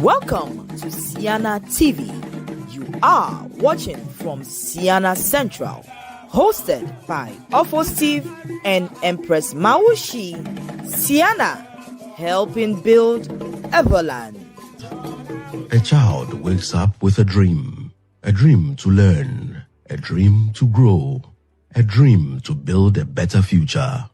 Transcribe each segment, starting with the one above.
Welcome to Ceana TV. You are watching from Ceana Central, hosted by Ofo Steve and Empress Mawusi. Ceana, helping build Everland. A child wakes up with a dream to learn, a dream to grow, a dream to build a better future.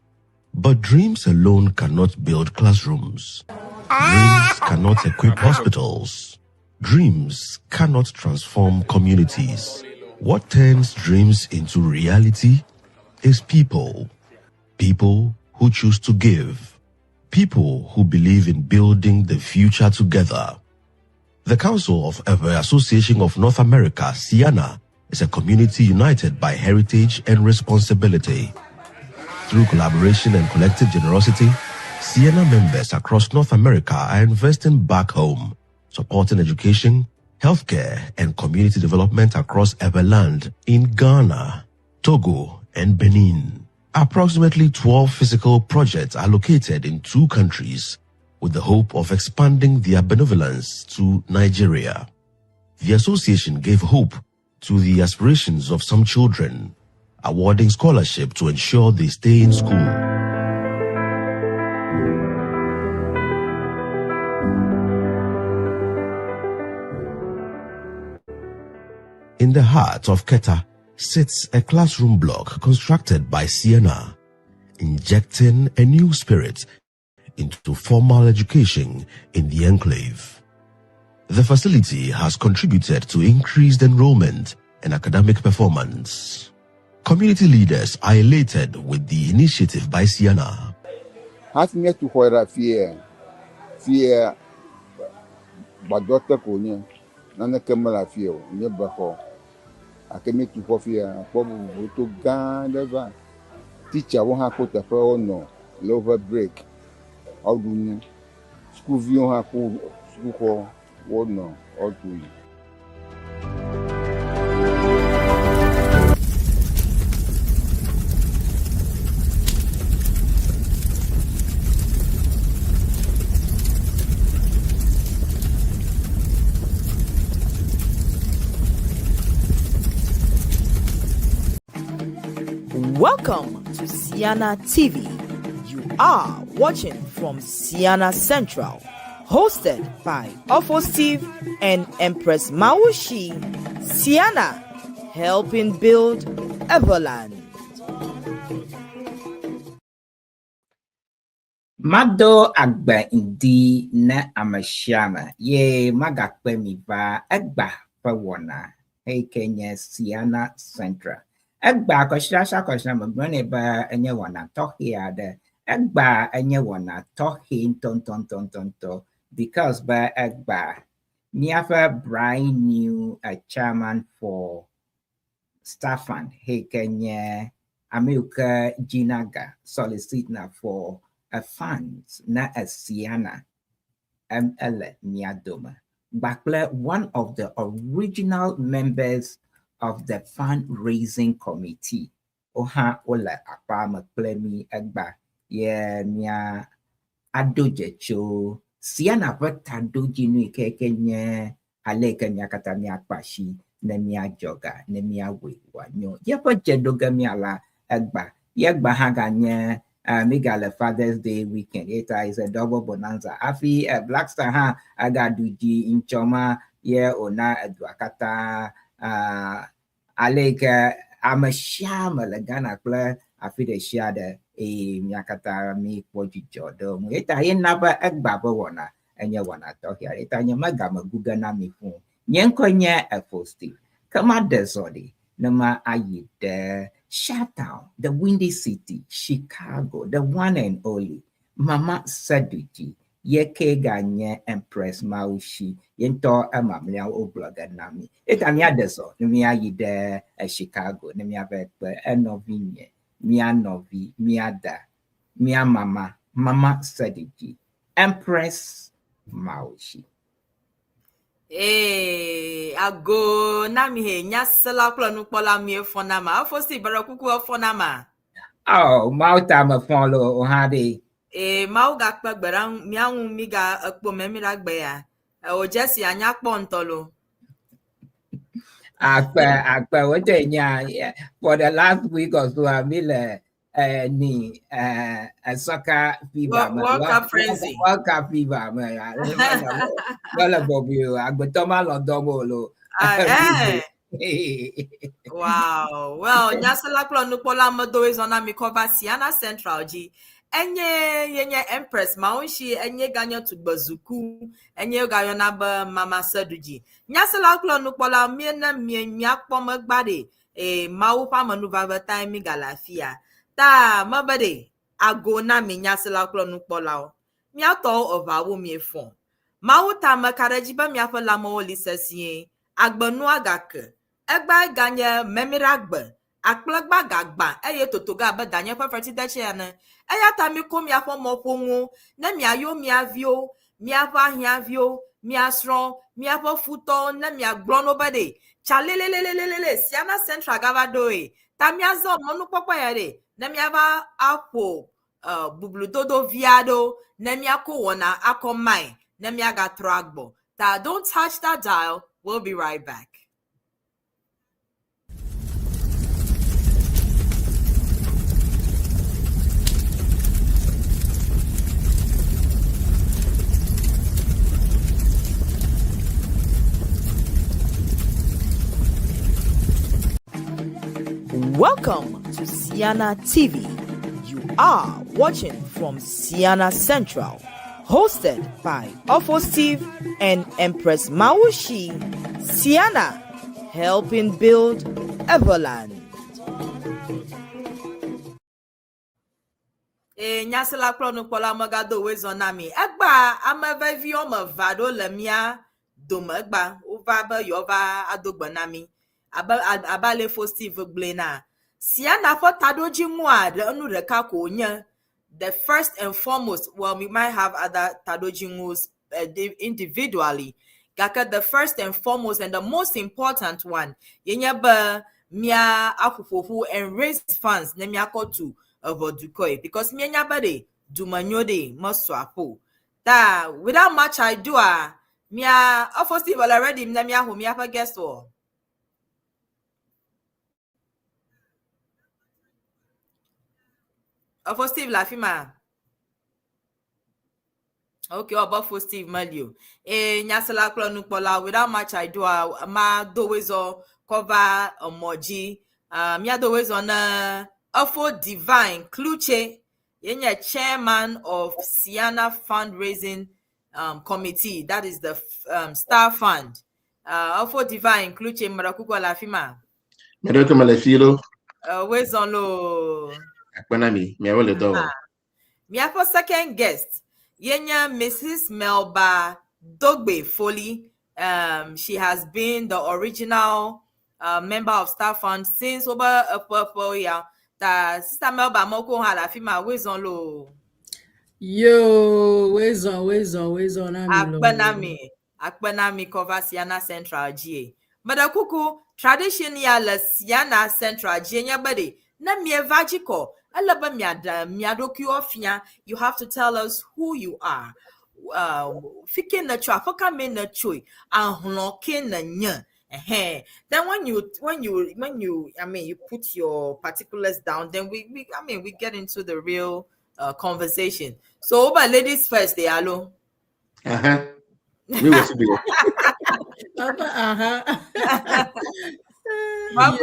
But dreams alone cannot build classrooms. Dreams cannot equip hospitals. Dreams cannot transform communities. What turns dreams into reality is people. People who choose to give. People who believe in building the future together. The Council of the Association of North America, Ceana, is a community united by heritage and responsibility. Through collaboration and collective generosity, Ceana members across North America are investing back home, supporting education, healthcare, and community development across Everland in Ghana, Togo, and Benin. Approximately 12 physical projects are located in 2 countries, with the hope of expanding their benevolence to Nigeria. The association gave hope to the aspirations of some children, awarding scholarship to ensure they stay in school. In the heart of Keta sits a classroom block constructed by Ceana, injecting a new spirit into formal education in the enclave. The facility has contributed to increased enrollment and academic performance. Community leaders are elated with the initiative by Ceana. Has me to where fear, but Doctor Konya, Nana Kamala fear, never for. I can make you coffee, probably to Ghana. Teacher won't have put a phone no, lower break. How do you school view have school call, what no, or do you? Welcome to Ceana TV. You are watching from Ceana Central, hosted by Ofo Steve and Empress Mawusi. Ceana, helping build Everland. Mado agba indi na amashama ye magakpe miva agba pawona hey Kenya Ceana Central agba koshina mbone ba enye wana tohi ade agba enye wana tohi ton because ba agba niafa brand new chairman for Staffan hey Kenya America Jinaga soliciting for funds na Ceana ML Niadoma. Bakle, one of the original members of the fundraising committee. Oha ola apama plemi agba ye nia adojecho Ceana vata doji nu Kenya aleka nya kata nya pashi na nya joga na nya wanyo. Ye pa jedoga mi ala agba ye agba haganye Migala Father's Day weekend. It is a double bonanza. Afi Black Star ha agaduji inchoma ye ona adwakata aleka amashama lagana kla afi de shada miakata mi kwaji jodo mu eta yen naba agbaba wona enye wana tokia eta nya magama guga na mi fun nyenko nya afosti kama desodi nama ayide Shout out the Windy City, Chicago, the one and only Mama Saduji, Yeke Ganye Empress Mawusi, Yento Mamlia Obloga Nami. Etania deso, Nimia Yide Chicago, Nimia Vepe, Enovinye, Mia Novi, Mia Da, Mia Mama, Mama Saduji, Empress Mawusi. Ago nami he nyasela kula nupola mi fonama afosi barakuku fonama. Oh, Mauta ma follow ohade. Mau ga kpagbara mianwu mi ga akpo memira gbe ya. O Jesse anya pontolo. Akpa what for the last week or so I mean a soccer fever World Cup frenzy. World Cup fever well above you I go to my London Wow. Well, nyasala klo nupola modo is on mi cover Ceana Central G. Enye Empress Mawusi enye ganyo to bazuku enye gayo na ba mama saduji. Nyasala klo nupola miena miakpo magbade mawu pa manuva ba time galafia. Ta mabade agona mi nyasala klo nupola o. Mi ato ovawo mi fon. Mawu ta makaraji ba mi afa la mo lisesie agbonu agake. Egba ganye memiragbe akplagba gagba eye totoga be danye fa fertidete yana eya ta mi ko mi afo mo ponwu na mi ayo mi avio mi afa hiavio mi asro mi afo futo na mi agbro no bade chalelelelelele Ceana Central gavado ta mi azo mo nu popo yare na mi ava apo bubludodo viado na mi ako wona akomai na mi aga tragbo ta don't touch that dial. We'll be right back. Welcome to Ceana TV. You are watching from Ceana Central, hosted by Ofo Steve and Empress Mawusi. Ceana, helping build Everland. Nyasela klonu pola magado wezonami. Egba amavevi oma vado lemia domegba ova yova adogbanami. Abale fo Steve Blena. Ceana for tadoji muad anu reka konya. The first and foremost, well, we might have other tadoji moves individually. Gaka the first and foremost and the most important one. Yenyaba mia akufofu and raise funds nemia to Vodukoi because mienya bade dumanyode moswapo. Da without much I do mia Steve already nemia hu mia guess what. For Steve Lafima. Okay, about for Steve Malio. Nyasala Klonupola, without much I do, ma dowezo cover emoji. Mia dowezo na Ofo Divine KLUTSE, yenye chairman of Ceana fundraising committee. That is the Star Fund. Ofo Divine KLUTSE Marakuko Lafima. Medoko malefilo. Where's on lo? Akpanami, mi awole do. Mi for second guest, yenya Mrs. MELBA Dogbe Folly. She has been the original member of Star Fund since over a purple year. Ta sister MELBA moko halafima where's on lo? Yo, where's on Akpanami cover Ceana Central GA. Madakuku tradition ya la Ceana Central GA body. Na mi evajiko. Alaba miadoku ofia. You have to tell us who you are. Fike na chwa foka me na choi. Ahloke na nya. Then when you you put your particulars down, then we get into the real conversation. So over ladies first, they alone. We will see. I'm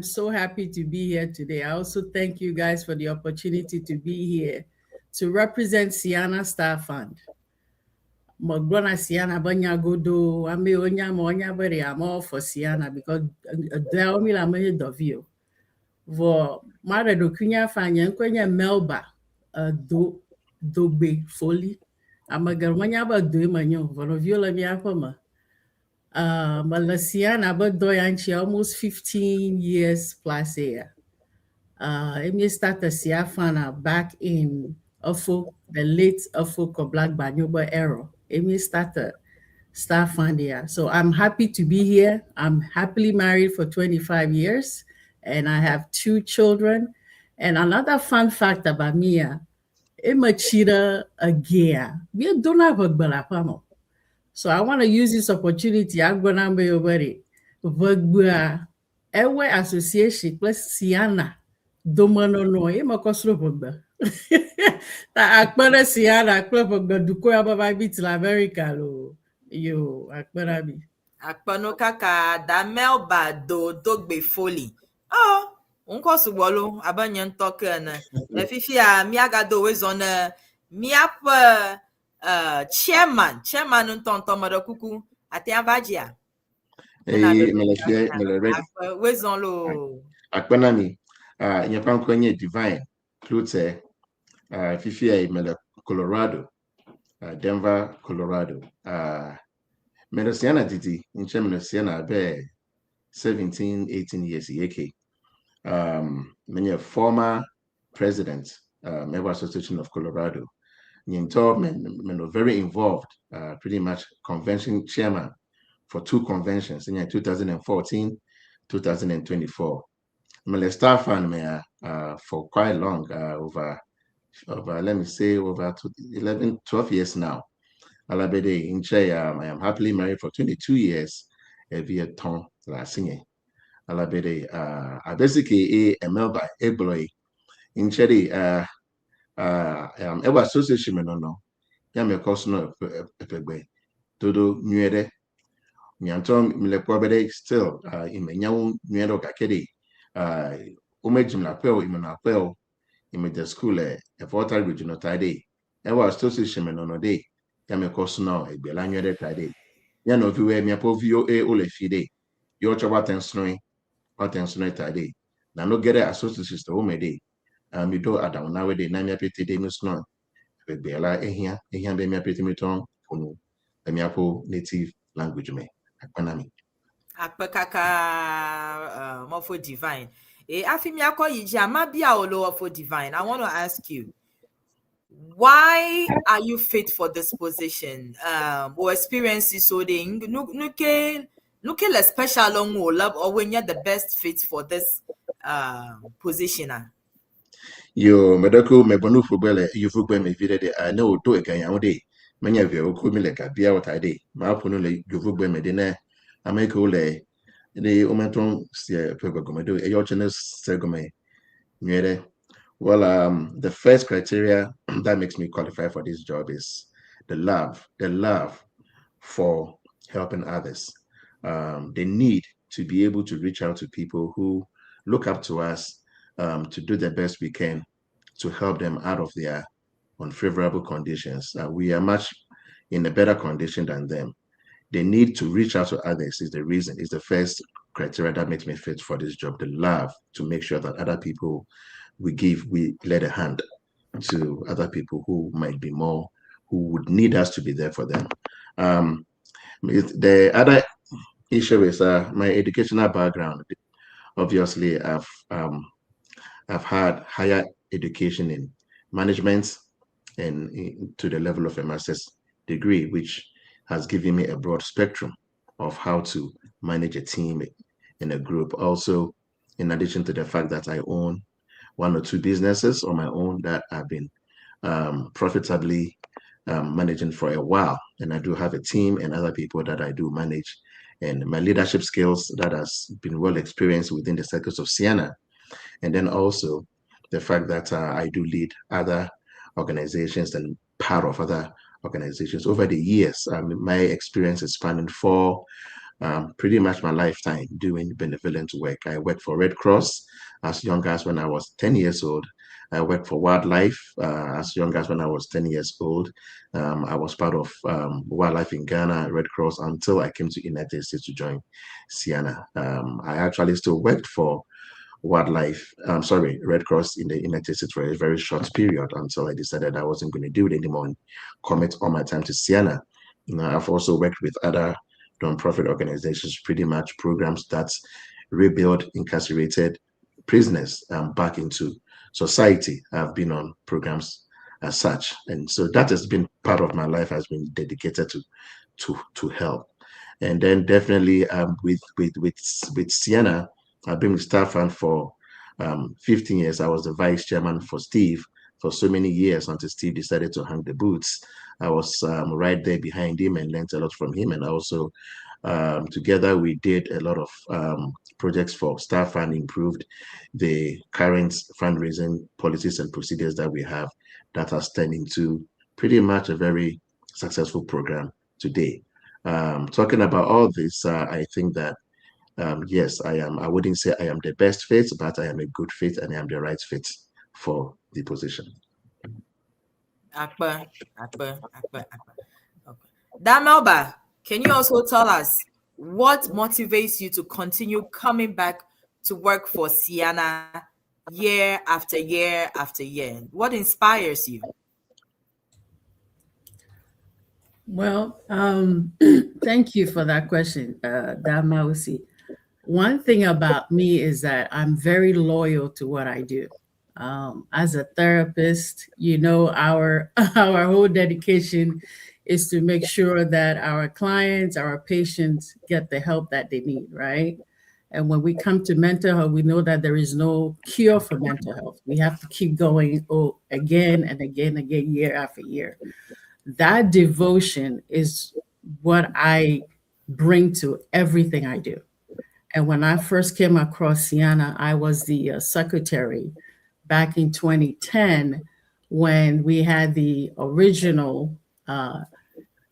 so happy to be here today. I also thank you guys for the opportunity to be here to represent Ceana Star Fund. Magbona Ceana banya godo ame onya bere I'm all for Ceana because there are la many of you. Vo mare do kunya fanya nkwenya MELBA dogbe folly amagarmanya ba do manyo vono viola mi afama Ceana ba do yanchi almost 15 years plus here. Emi started Siafana back in the late Black Banyoba era. Emi started Star Fund here. So I'm happy to be here. I'm happily married for 25 years. and I have 2 children. And another fun fact about me, I'm a cheater again. We don't have a balapamo. So I want to use this opportunity. I'm going to be over it. Vagua, Ewe Association plus Ceana. Domano no, I'm a costro vagba. Ta akpere Ceana, akpere vagba, duko ya baba bit la America lo. Yo, akpere bi. Akpano kaka da MELBA DOGBEY FOLLY. Oh, unko subolo abanyen token. Fifi a miagado wezon miap chairman ntonto madakuku ate avajia. Wezon lo. Akpanami, nyapankwenye divine, KLUTSE, Fifi a Colorado, Denver, Colorado. Ceana Titi, in Ceana be 17, 18 years yeke. Many former president, Member Association of Colorado. Very involved, pretty much convention chairman for 2 conventions in 2014, 2024. I'm a staff fan for quite long, over let me say over 11, 12 years now. Alabede in I am happily married for 22 years. Via Tom Lassine. Alabede, I basically a MELBA, a boy in Chedi, ever association, no. Yame Cosno, Pegbe, Todo Nuede, Nyantom Milepobede, still, in Menyaun Nuedo Kakedi, Umejim Lapel, Imanapel, in the school, a voter regional tide, ever association, no day. Yame Cosno, a Belania tide. Yano Vue, Miapovio, a Ole Fide, your Chawaten Snoy tide. Now no get a association to home a day. You do Adam nowadays, Namia Petty Demus no. Bela ehia be mi apetimiton onu emiapo native language me akpanami Akpekaka Mofo Divine. Afimi ako yiji amabia olo for Divine. I want to ask you, why are you fit for this position? Or experiences so they nuke le special long or when you're the best fit for this position? yo medako mebonu fubele yufugbe me vide de I know do e kan yawde manya vi o ko mi le ka bia wata de ma pono le yufugbe me de na ameko le de omenton se pegogomedo e yo chene segome nyere. Well, the first criteria that makes me qualify for this job is the love for helping others. The need to be able to reach out to people who look up to us, to do the best we can to help them out of their unfavorable conditions. We are much in a better condition than them. The need to reach out to others is the first criteria that makes me fit for this job. The love to make sure that other people we lend a hand to other people who might be more, who would need us to be there for them. The other issue is my educational background. Obviously, I've had higher education in management and to the level of a master's degree, which has given me a broad spectrum of how to manage a team in a group. Also, in addition to the fact that I own 1 or 2 businesses on my own that I've been profitably managing for a while. And I do have a team and other people that I do manage. And my leadership skills that has been well experienced within the circles of Ceana. And then also the fact that I do lead other organizations and part of other organizations over the years. My experience is spanning for pretty much my lifetime doing benevolent work. I worked for Red Cross as young as when I was 10 years old. I worked for Wildlife as young as when I was 10 years old. I was part of Wildlife in Ghana, Red Cross, until I came to United States to join Ceana. I actually still worked for Red Cross in the United States for a very short period until I decided I wasn't going to do it anymore and commit all my time to Ceana. I've also worked with other non-profit organizations, pretty much programs that rebuild incarcerated prisoners back into society. I've been on programs as such, and so that has been part of my life, has been dedicated to help. And then definitely with Ceana, I've been with Star Fund for 15 years. I was the vice chairman for Steve for so many years until Steve decided to hang the boots. I was right there behind him and learned a lot from him. And also, together, we did a lot of projects for Star Fund, improved the current fundraising policies and procedures that we have that has turned into pretty much a very successful program today. Talking about all this, I think that yes, I am. I wouldn't say I am the best fit, but I am a good fit and I am the right fit for the position. Okay. MELBA, can you also tell us what motivates you to continue coming back to work for Ceana year after year after year? What inspires you? Well, thank you for that question, Mawusi. One thing about me is that I'm very loyal to what I do. As a therapist, our our whole dedication is to make sure that our clients, our patients get the help that they need, right? And when we come to mental health, we know that there is no cure for mental health. We have to keep going again and again, year after year. That devotion is what I bring to everything I do. And when I first came across Ceana, I was the secretary back in 2010 when we had the original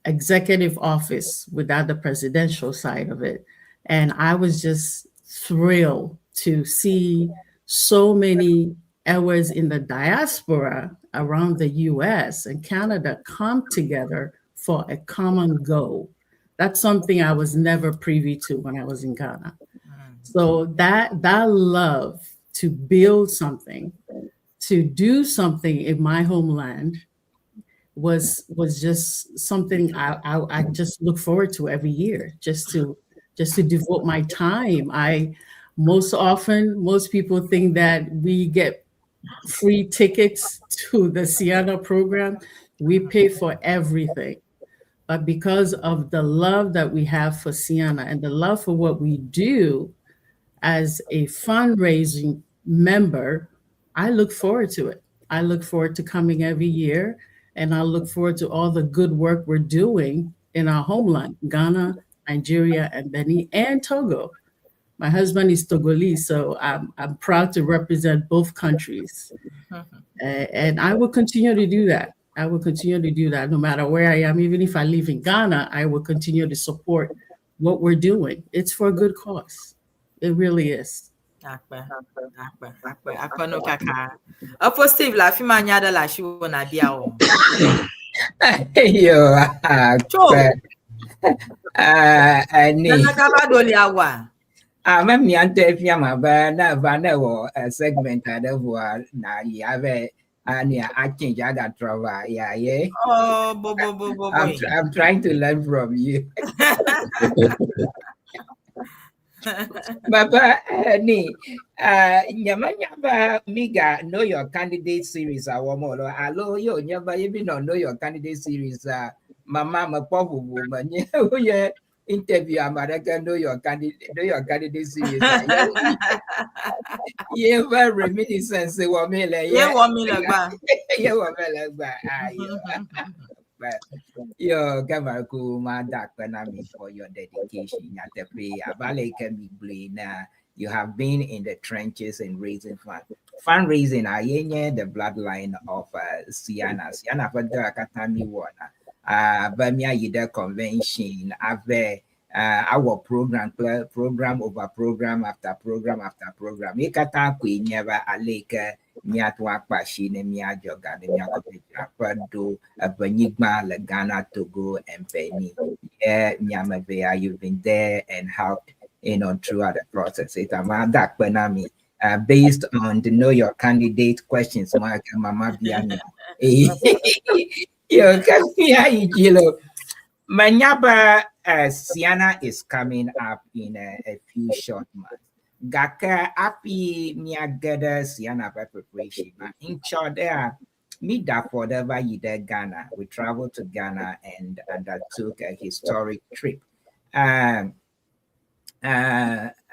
executive office without the presidential side of it. And I was just thrilled to see so many hours in the diaspora around the US and Canada come together for a common goal. That's something I was never privy to when I was in Ghana. So that love to build something, to do something in my homeland was just something I just look forward to every year, just to devote my time. Most people think that we get free tickets to the Ceana program. We pay for everything. But because of the love that we have for Ceana and the love for what we do as a fundraising member, I look forward to it. I look forward to coming every year, and I look forward to all the good work we're doing in our homeland, Ghana, Nigeria, and Benin, and Togo. My husband is Togolese, so I'm proud to represent both countries. And I will continue to do that. I will continue to do that no matter where I am. Even if I live in Ghana, I will continue to support what we're doing. It's for a good cause. It really is. Apo Steve la fi manyada la shi wona dia o. Yo, ani. Na kaba doli awa. Mami ante fi amaba na vana wo segment adevo na yave ani I change other travel. Yeah. Oh, bo. I'm trying to learn from you. Baba ni nyama miga know your candidate series awomolo alo yo nyaba even know your candidate series mama mapobu manye ye interview America know your candidate series ye very reminiscence womele ye womele ba but yo Gavaku Madak Penami for your dedication at the pay Abale can be blina. You have been in the trenches and raising fundraising ayenye the bloodline of Ceana Fadra Katami Wana Bamia Yida convention ave our program over program after program after program. Ikata kwe never aleke miatwa pashine miajoga de miakopado Benigma Ghana Togo and Benin. Yeah, Nyamavea, you've been there and helped throughout the process. It's that Benami based on the know your candidate questions, Mark and Mama Biani. Yo, Manyaba Ceana is coming up in a few short months. Gaka api miagada Ceana preparation. In short, there, me that whatever you did Ghana. We traveled to Ghana and undertook a historic trip.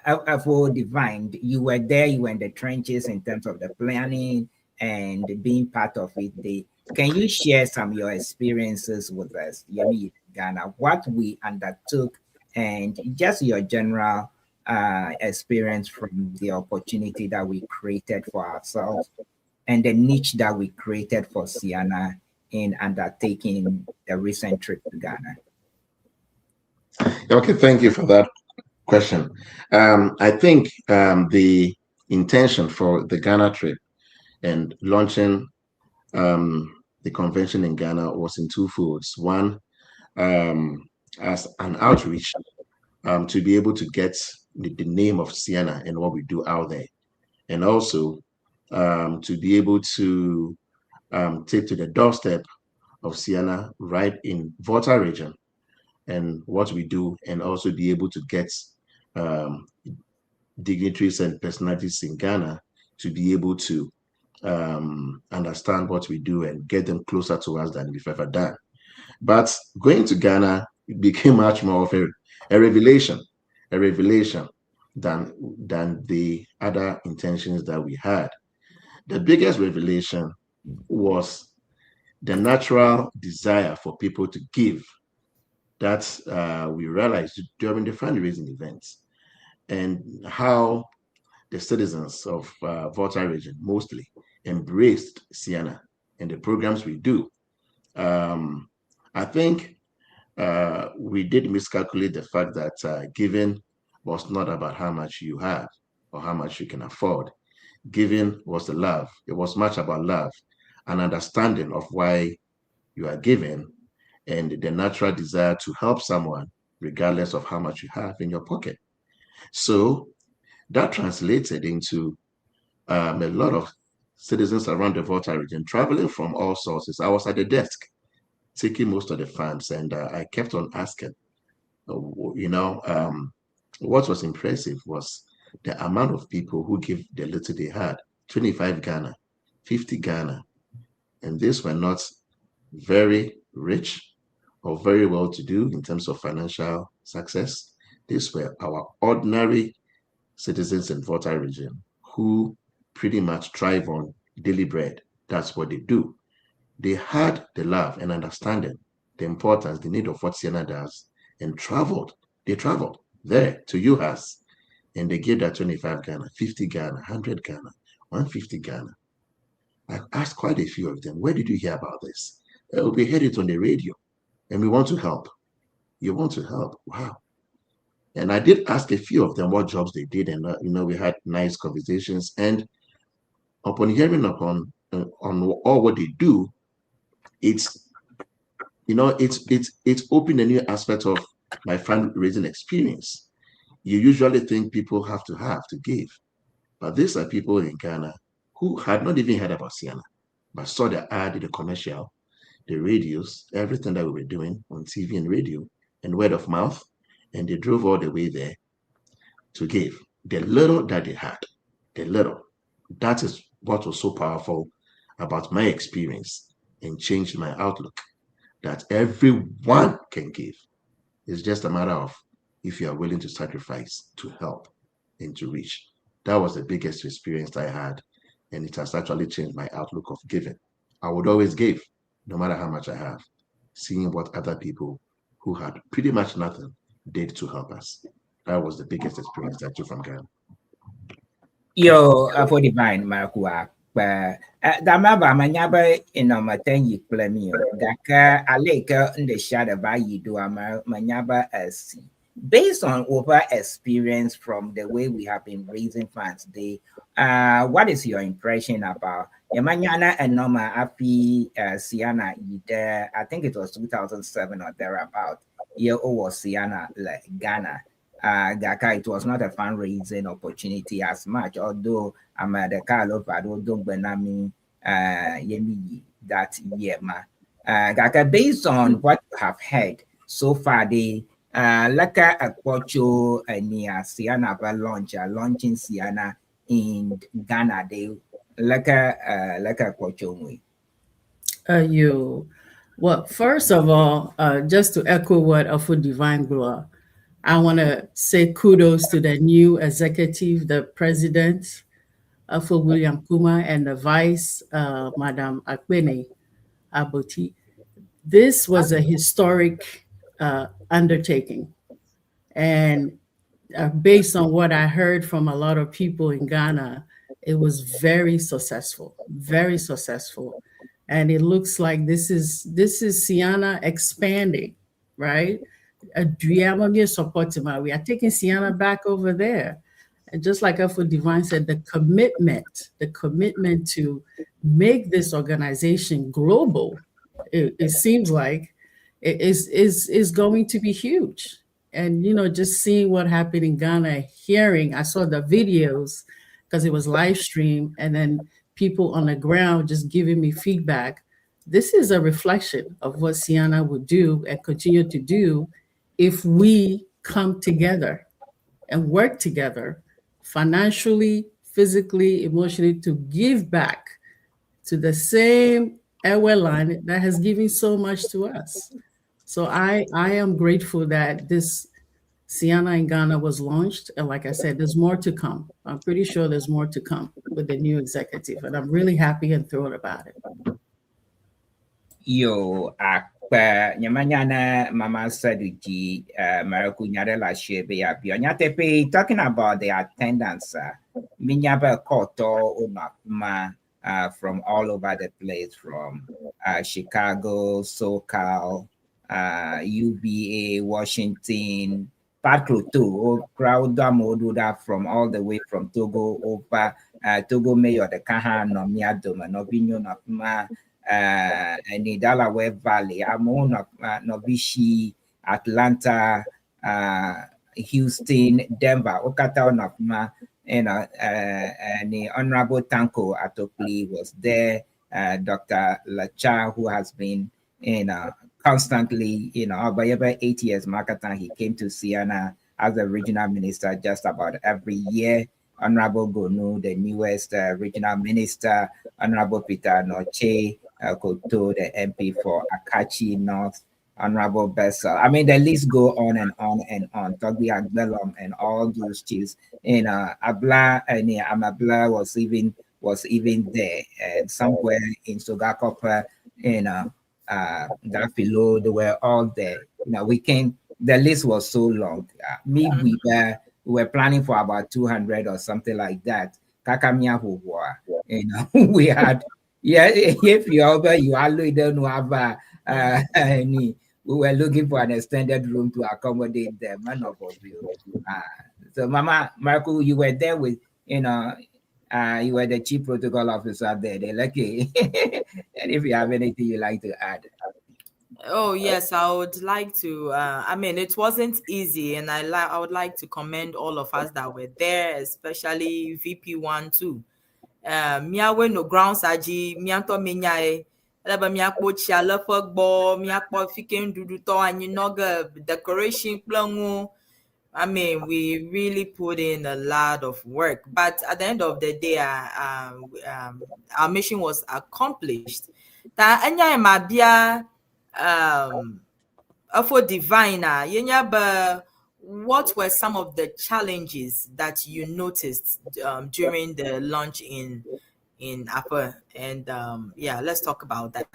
FOLLY-DOGBEY, you were there, you were in the trenches in terms of the planning and being part of it. Can you share some of your experiences with us, Yemi Ghana, what we undertook and just your general experience from the opportunity that we created for ourselves and the niche that we created for Ceana in undertaking the recent trip to Ghana? Okay, thank you for that question. I think the intention for the Ghana trip and launching the convention in Ghana was in two folds. One, as an outreach to be able to get the name of Ceana and what we do out there, and also to be able to take to the doorstep of Ceana right in Volta region and what we do, and also be able to get dignitaries and personalities in Ghana to be able to understand what we do and get them closer to us than we've ever done. But going to Ghana, it became much more of a revelation than the other intentions that we had. The biggest revelation was the natural desire for people to give that we realized during the fundraising events, and how the citizens of Volta region mostly embraced Ceana and the programs we do. I think we did miscalculate the fact that giving was not about how much you have or how much you can afford. Giving was the love. It was much about love and understanding of why you are giving and the natural desire to help someone regardless of how much you have in your pocket. So that translated into a lot of citizens around the Volta region traveling from all sources. I was at the desk taking most of the funds, and I kept on asking, what was impressive was the amount of people who give the little they had, 25 Ghana, 50 Ghana. And these were not very rich or very well-to-do in terms of financial success. These were our ordinary citizens in Volta region who pretty much thrive on daily bread. That's what they do. They had the love and understanding, the importance, the need of what Ceana does, and traveled. They traveled there to UHAS, and they gave that 25 Ghana, 50 Ghana, 100 Ghana, 150 Ghana. I've asked quite a few of them, where did you hear about this? We heard it on the radio, and we want to help. You want to help? Wow. And I did ask a few of them what jobs they did, and we had nice conversations. And upon hearing on all what they do, it's opened a new aspect of my fundraising experience. You usually think people have to give, but these are people in Ghana who had not even heard about Ceana, but saw the ad, the commercial, the radios, everything that we were doing on TV and radio, and word of mouth, and they drove all the way there to give the little that they had, the little. That is what was so powerful about my experience and changed my outlook, that everyone can give. It's just a matter of if you are willing to sacrifice, to help, and to reach. That was the biggest experience I had, and it has actually changed my outlook of giving. I would always give, no matter how much I have, seeing what other people who had pretty much nothing did to help us. That was the biggest experience I took from Ghana. Yo, FOLLY-DOGBEY, Markua. Damaba manyaba inomatenyi plemio. Daka aleka the shadow by you do manyaba as based on over experience from the way we have been raising funds. What is your impression about Yamanyana and Noma Api Ceana? I think it was 2007 or thereabout. Year old Ceana Ghana. Gaka, it was not a fundraising opportunity as much, although I'm at the Carlo Vado Benami Yemi that year. Gaka, based on what you have heard so far, the Laka Akpocho near Ceana launching Ceana in Ghana, they Laka Akpocho. Well, first of all, just to echo what FOLLY-DOGBEY, I want to say kudos to the new executive, the president, for William Kuma, and the vice, Madam Akbene Aboti. This was a historic undertaking. And based on what I heard from a lot of people in Ghana, it was very successful, very successful. And it looks like this is Ceana expanding, right? We are taking Ceana back over there. And just like Alpha Divine said, the commitment to make this organization global, it seems like it is going to be huge. And just seeing what happened in Ghana, I saw the videos because it was live stream, and then people on the ground just giving me feedback. This is a reflection of what Ceana would do and continue to do if we come together and work together financially, physically, emotionally, to give back to the same airline that has given so much to us. So I am grateful that this Ceana in Ghana was launched. And like I said, there's more to come. I'm pretty sure there's more to come with the new executive. And I'm really happy and thrilled about it. Yo, nyamanyana mama saduji maraku nyare la shebe ya bionyatepe talking about the attendance minyaba koto unakuma from all over the place, from Chicago, SoCal, UVA, Washington, Paklutu, crowd moduda from all the way from Togo over Togo Mayor the Kaha no Miadoma no Bino no and the Delaware Valley, Amon Novishi, Atlanta, Houston, Denver, Okata Nopma, and the Honorable Tanko Atokli was there. Dr. Lacha, who has been constantly, over 8 years, Makatan, he came to Ceana as the regional minister just about every year. Honorable Gonu, the newest regional minister, Honorable Peter Noche, Koto, the MP for Akachi North, Honorable Bessel. I mean, the list go on and on and on. Togbi Agbelom and all those chiefs. Abla and Amabla was even there. And somewhere in Sogakopa, that below, they were all there. The list was so long. We were planning for about 200 or something like that. Kakamia Huwa. We had, if you don't have any, we were looking for an extended room to accommodate them. So Mama Marco, you were there with, you were the chief protocol officer there. They're lucky. And if you have anything you'd like to add. Oh yes, I would like to. I mean, it wasn't easy, and I would like to commend all of us that were there, especially VP1 too. Miawe no ground saji mianto menyae. Leba miakpo chiala fogbo miakpo fiken duduto anyi noga decoration plangu. I mean, we really put in a lot of work, but at the end of the day, our mission was accomplished. Ta anya mabia for divine what were some of the challenges that you noticed during the launch in Upper? And let's talk about that.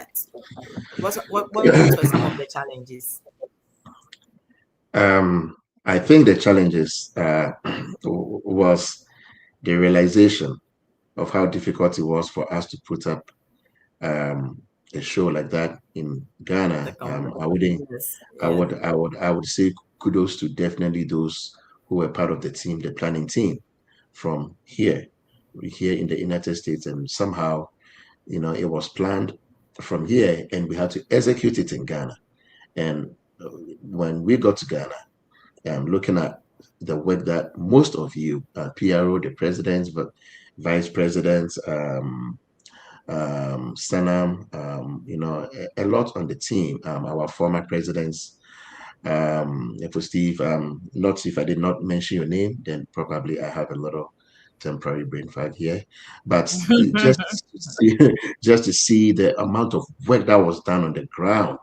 What were some of the challenges? I think the challenges was the realization of how difficult it was for us to put up a show like that in Ghana. I would say kudos to definitely those who were part of the team, the planning team from here in the United States, and somehow it was planned from here and we had to execute it in Ghana. And when we got to Ghana, looking at the work that most of you, PRO, the presidents, but vice presidents, Sanam, a lot on the team, our former presidents, for Steve, not if I did not mention your name, then probably I have a little temporary brain fog here, but just to see the amount of work that was done on the ground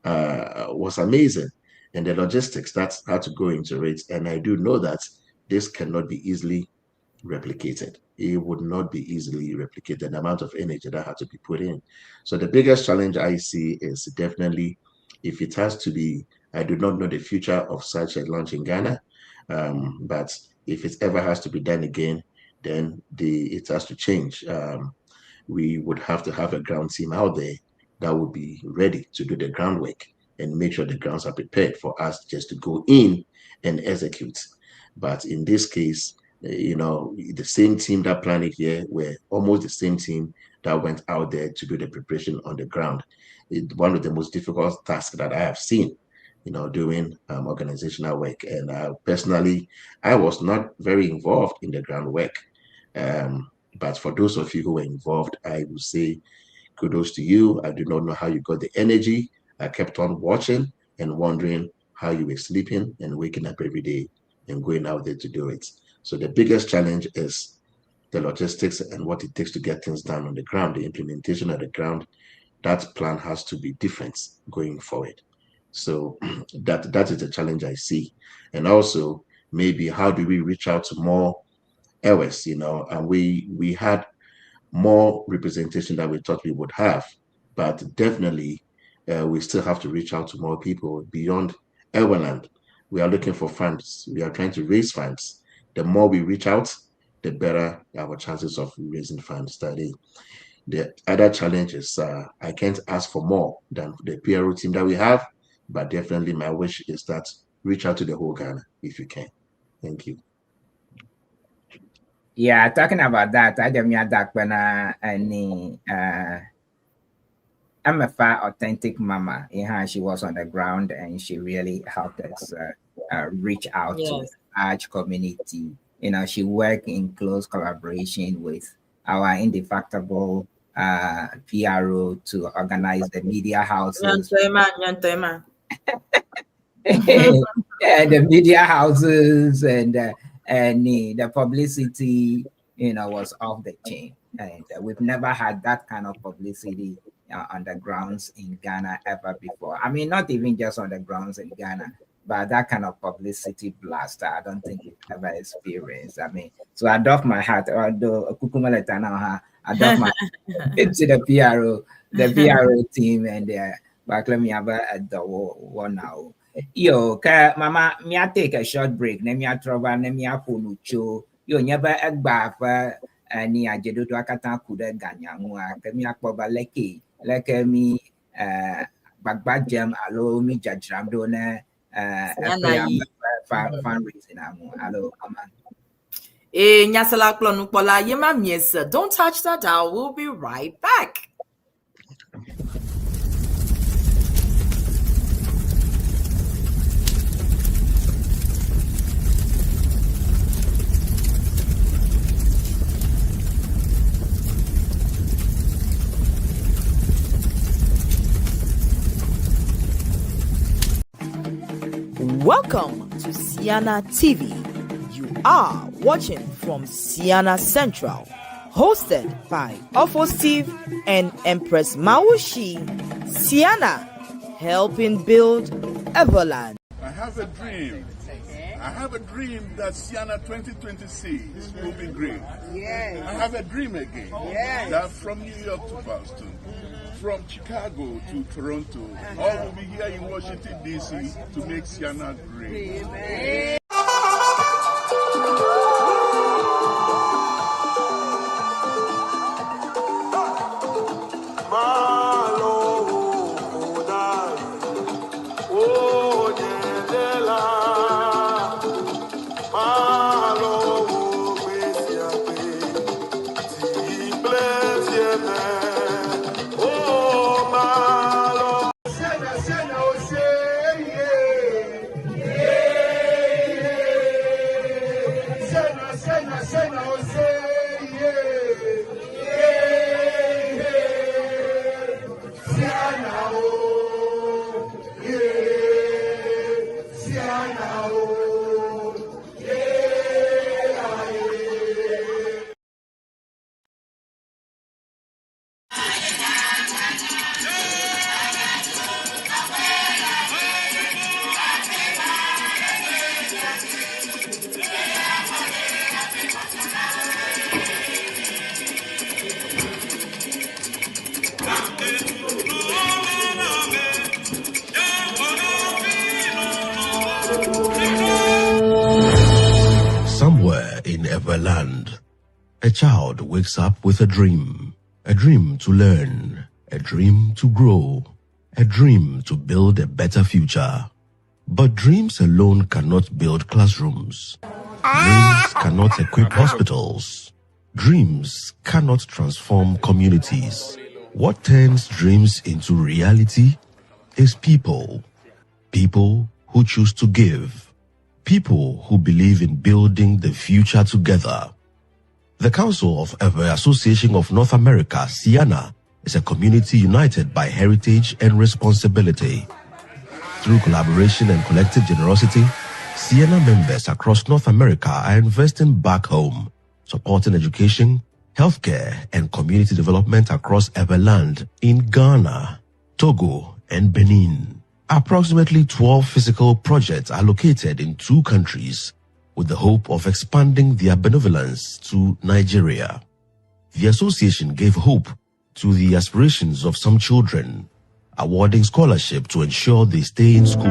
was amazing. and the logistics that had to go into it. And I do know that this cannot be easily replicated. It would not be easily replicated, the amount of energy that had to be put in. So the biggest challenge I see is definitely if it has to be, I do not know the future of such a launch in Ghana, but if it ever has to be done again, then it has to change. We would have to have a ground team out there that would be ready to do the groundwork and make sure the grounds are prepared for us just to go in and execute. But in this case, the same team that planned it here were almost the same team that went out there to do the preparation on the ground. One of the most difficult tasks that I have seen, doing organizational work. And personally, I was not very involved in the groundwork. But for those of you who were involved, I would say kudos to you. I do not know how you got the energy. I kept on watching and wondering how you were sleeping and waking up every day and going out there to do it. So the biggest challenge is the logistics and what it takes to get things done on the ground, the implementation of the ground. That plan has to be different going forward. So that is the challenge I see. And also, maybe how do we reach out to more areas, and we had more representation that we thought we would have, but definitely we still have to reach out to more people beyond Ewerland. We are looking for funds. We are trying to raise funds. The more we reach out, the better our chances of raising funds. The other challenge is I can't ask for more than the PRO team that we have, but definitely my wish is that reach out to the whole Ghana if you can. Thank you. Yeah, talking about that, I don't know that when any MFA authentic mama, she was on the ground and she really helped us reach out to the large community. She worked in close collaboration with our indefatigable PRO to organize the media houses. The media houses and the publicity, was off the chain. And we've never had that kind of publicity on the grounds in Ghana ever before. I mean, not even just on the grounds in Ghana, but that kind of publicity blast, I don't think we've ever experienced. I mean, so I doff my hat, although I doff my hat to the PRO team and but let me have the one now. Yo, mama, me I take a short break. Let me trouble, let me phone you. Yo, never a bath. Ni I do to akata kuda ganyangwa. Kami akwa leki me back jam allow me judge ramdona fundraising. Hello, mama. Nyasala Klonupola Yema Miesa. Don't touch that dial. We'll be right back. Welcome to Ceana TV. You are watching from Ceana Central, hosted by Steve and Empress Mawusi. Ceana, helping build Everland. I have a dream. I have a dream that Ceana 2026 will be great. Yes. I have a dream again. Yes. That from New York to Boston, from Chicago to Toronto, all will be here in Washington, D.C. to make Ceana great. Amen. Somewhere in Everland, a child wakes up with a dream to learn, a dream to grow, a dream to build a better future. But dreams alone cannot build classrooms. Dreams cannot equip hospitals. Dreams cannot transform communities. What turns dreams into reality is people. People who choose to give. People who believe in building the future together. The Council of the Association of North America, Ceana, is a community united by heritage and responsibility. Through collaboration and collective generosity, Ceana members across North America are investing back home, supporting education, healthcare, and community development across Everland in Ghana, Togo, and Benin. Approximately 12 physical projects are located in 2 countries, with the hope of expanding their benevolence to Nigeria. The association gave hope to the aspirations of some children, awarding scholarship to ensure they stay in school.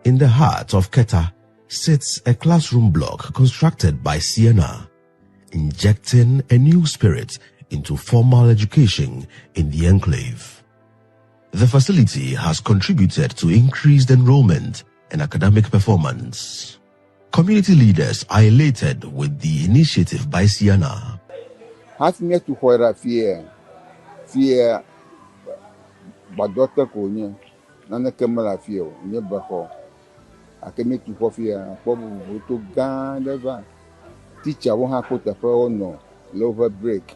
In the heart of Keta sits a classroom block constructed by Ceana, injecting a new spirit into formal education in the enclave. The facility has contributed to increased enrollment and academic performance. Community leaders are elated with the initiative by Ceana. Has me to where fear but Dr. Konya, Nana Kamala fear, never for. I can make to coffee probably to Gandava. Teacher won't have put a phone no lower break.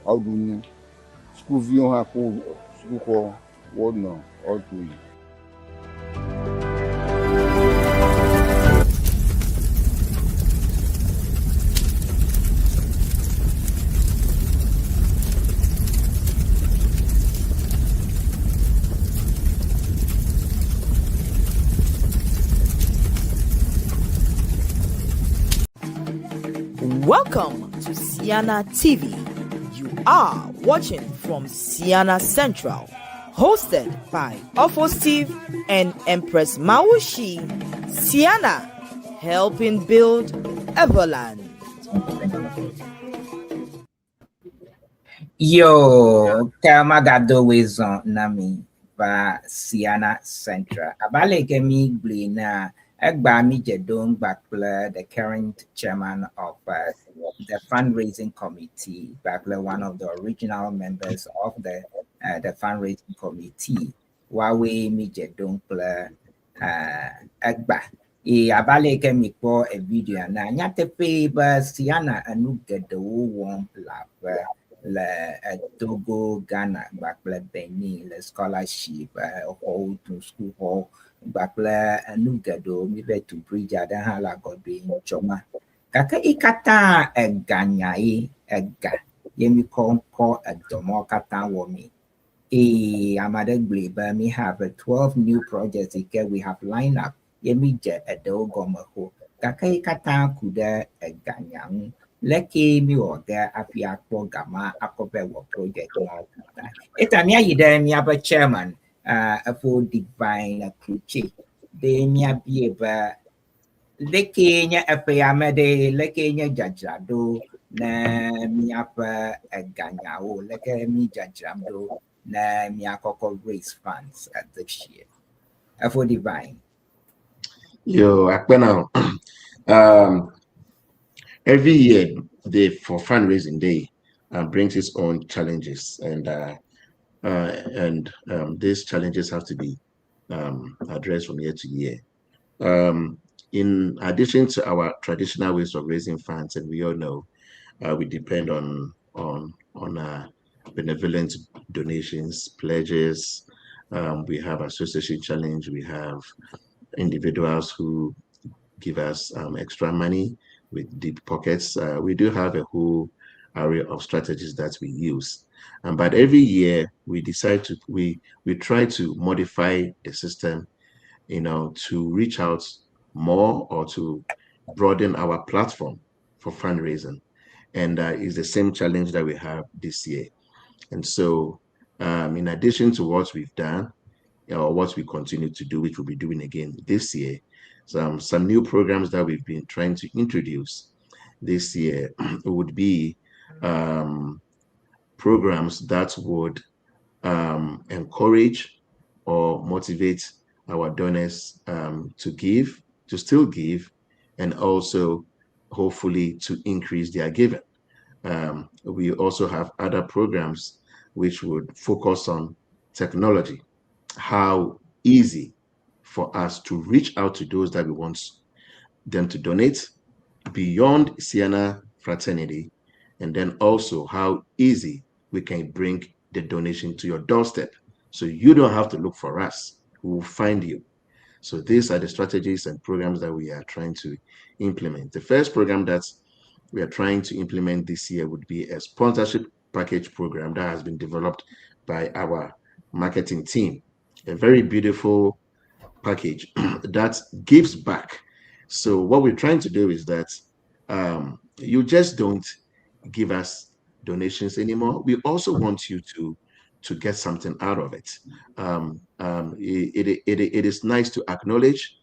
How do you school view have school call what no or to you? Welcome to Ceana TV. You are watching from Ceana Central, hosted by Steve and Empress Mawusi. Ceana, helping build Everland. Yo, Kamagado Wizon Nami va Ceana Central. Abale Gemi Blina, Egbami Jedong Bakla, the current chairman of the fundraising committee, Bakla, one of the original members of the fundraising committee. Wawe mi Jedong Pla Egba. Abale Gemi for a video na nyate ba Ceana anugedo won love. Le Togo, Ghana, Bakla Benin, le scholarship, hall to school hall, Bakla Nugado, maybe to bridge the Hala Godbe in Choma. Kaka ikata a Ganyai, a ga, yemi call a domokata womi. Amada Gleba, me have 12 new projects we have lined up, yemi jet a dogomaho. Kaka ikata kuda a Ganyang. Leki mi oga afia gama akobe wo project mo. Etania yide mi aba chairman for divine KLUTSE. De mi abieba leki nya apayamade leki nya jajado na mi apa ganyawo leki mi jajamdo na mi akoko raise funds at this year. For divine. Yo, Akpena. Every year, for fundraising day brings its own challenges, and these challenges have to be addressed from year to year. In addition to our traditional ways of raising funds, and we all know we depend on benevolent donations, pledges. We have association challenge. We have individuals who give us extra money with deep pockets. We do have a whole array of strategies that we use, but every year we decide to we try to modify the system, to reach out more or to broaden our platform for fundraising. And it's the same challenge that we have this year. And so in addition to what we've done, or what we continue to do, which we'll be doing again this year, some new programs that we've been trying to introduce this year would be programs that would encourage or motivate our donors to still give, and also hopefully to increase their giving. We also have other programs which would focus on technology, how easy for us to reach out to those that we want them to donate beyond Ceana fraternity, and then also how easy we can bring the donation to your doorstep. So you don't have to look for us, we will find you. So these are the strategies and programs that we are trying to implement. The first program that we are trying to implement this year would be a sponsorship package program that has been developed by our marketing team. A very beautiful package that gives back. So what we're trying to do is that you just don't give us donations anymore. We also want you to get something out of it. It is nice to acknowledge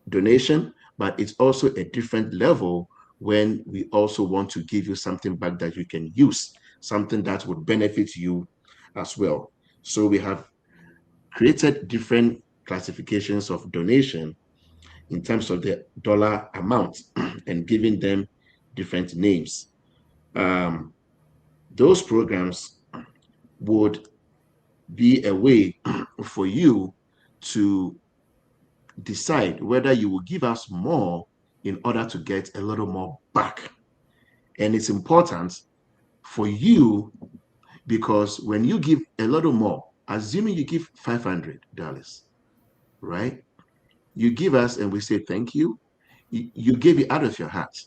donation, but it's also a different level when we also want to give you something back that you can use, something that would benefit you as well. So we have created different classifications of donation in terms of the dollar amount and giving them different names. Those programs would be a way for you to decide whether you will give us more in order to get a little more back. And it's important for you because when you give a little more, assuming you give $500, right? You give us and we say thank you. You give it out of your heart,